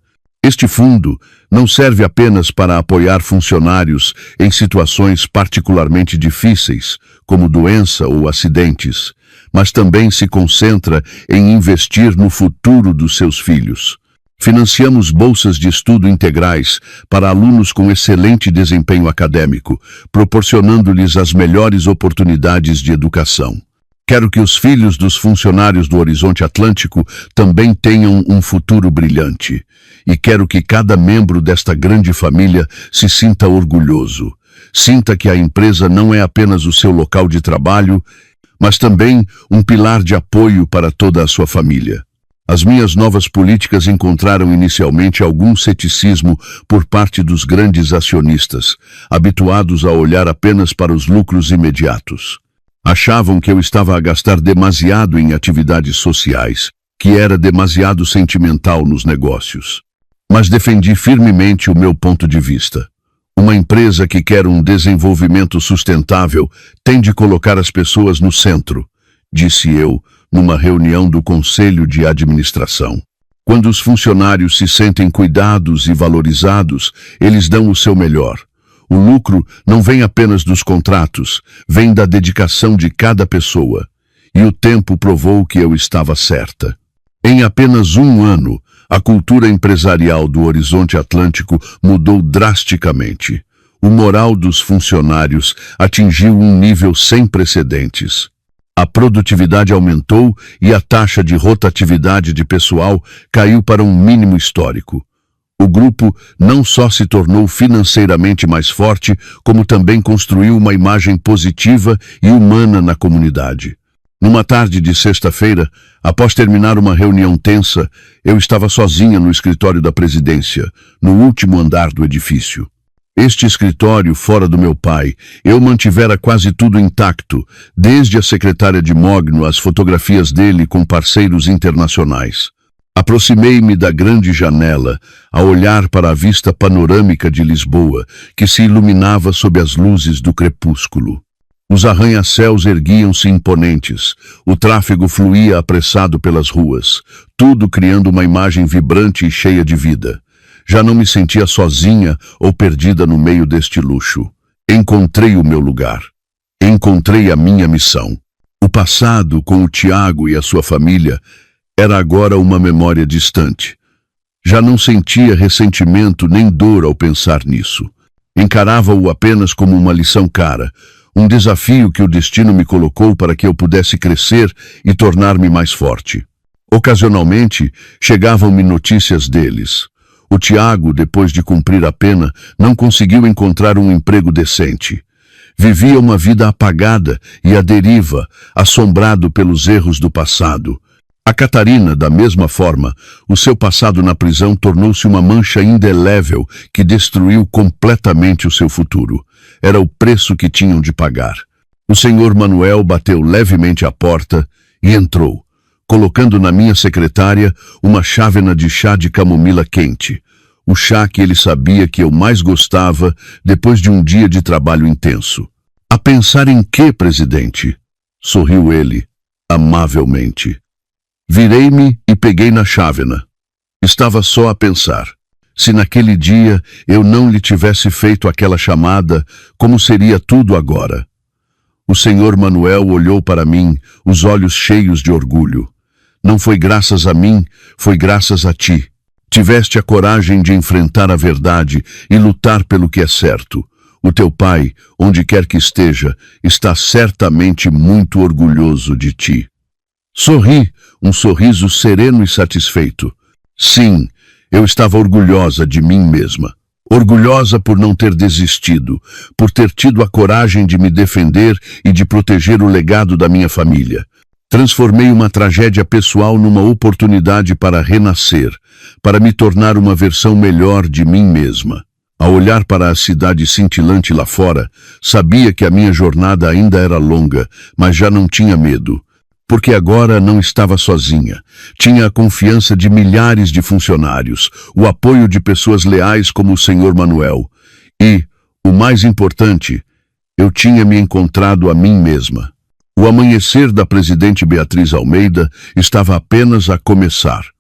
Este fundo não serve apenas para apoiar funcionários em situações particularmente difíceis, como doença ou acidentes, mas também se concentra em investir no futuro dos seus filhos. Financiamos bolsas de estudo integrais para alunos com excelente desempenho acadêmico, proporcionando-lhes as melhores oportunidades de educação. Quero que os filhos dos funcionários do Horizonte Atlântico também tenham um futuro brilhante. E quero que cada membro desta grande família se sinta orgulhoso. Sinta que a empresa não é apenas o seu local de trabalho, mas também um pilar de apoio para toda a sua família. As minhas novas políticas encontraram inicialmente algum ceticismo por parte dos grandes acionistas, habituados a olhar apenas para os lucros imediatos. Achavam que eu estava a gastar demasiado em atividades sociais, que era demasiado sentimental nos negócios. Mas defendi firmemente o meu ponto de vista. Uma empresa que quer um desenvolvimento sustentável tem de colocar as pessoas no centro, disse eu, numa reunião do Conselho de Administração. Quando os funcionários se sentem cuidados e valorizados, eles dão o seu melhor. O lucro não vem apenas dos contratos, vem da dedicação de cada pessoa. E o tempo provou que eu estava certa. Em apenas um ano, a cultura empresarial do Horizonte Atlântico mudou drasticamente. O moral dos funcionários atingiu um nível sem precedentes. A produtividade aumentou e a taxa de rotatividade de pessoal caiu para um mínimo histórico. O grupo não só se tornou financeiramente mais forte, como também construiu uma imagem positiva e humana na comunidade. Numa tarde de sexta-feira, após terminar uma reunião tensa, eu estava sozinha no escritório da presidência, no último andar do edifício. Este escritório, fora do meu pai, eu mantivera quase tudo intacto, desde a secretária de Mogno às fotografias dele com parceiros internacionais. Aproximei-me da grande janela, a olhar para a vista panorâmica de Lisboa, que se iluminava sob as luzes do crepúsculo. Os arranha-céus erguiam-se imponentes, o tráfego fluía apressado pelas ruas, tudo criando uma imagem vibrante e cheia de vida. Já não me sentia sozinha ou perdida no meio deste luxo. Encontrei o meu lugar. Encontrei a minha missão. O passado, com o Tiago e a sua família, era agora uma memória distante. Já não sentia ressentimento nem dor ao pensar nisso. Encarava-o apenas como uma lição cara, um desafio que o destino me colocou para que eu pudesse crescer e tornar-me mais forte. Ocasionalmente, chegavam-me notícias deles. O Tiago, depois de cumprir a pena, não conseguiu encontrar um emprego decente. Vivia uma vida apagada e à deriva, assombrado pelos erros do passado. A Catarina, da mesma forma, o seu passado na prisão tornou-se uma mancha indelével que destruiu completamente o seu futuro. Era o preço que tinham de pagar. O senhor Manuel bateu levemente à porta e entrou, colocando na minha secretária uma chávena de chá de camomila quente, o chá que ele sabia que eu mais gostava depois de um dia de trabalho intenso. A pensar em quê, presidente? Sorriu ele, amavelmente. Virei-me e peguei na chávena. Estava só a pensar. Se naquele dia eu não lhe tivesse feito aquela chamada, como seria tudo agora? O senhor Manuel olhou para mim, os olhos cheios de orgulho. Não foi graças a mim, foi graças a ti. Tiveste a coragem de enfrentar a verdade e lutar pelo que é certo. O teu pai, onde quer que esteja, está certamente muito orgulhoso de ti. Sorri, um sorriso sereno e satisfeito. Sim, eu estava orgulhosa de mim mesma. Orgulhosa por não ter desistido, por ter tido a coragem de me defender e de proteger o legado da minha família. Transformei uma tragédia pessoal numa oportunidade para renascer, para me tornar uma versão melhor de mim mesma. Ao olhar para a cidade cintilante lá fora, sabia que a minha jornada ainda era longa, mas já não tinha medo. Porque agora não estava sozinha. Tinha a confiança de milhares de funcionários, o apoio de pessoas leais como o senhor Manuel. E, o mais importante, eu tinha me encontrado a mim mesma. O amanhecer da presidente Beatriz Almeida estava apenas a começar.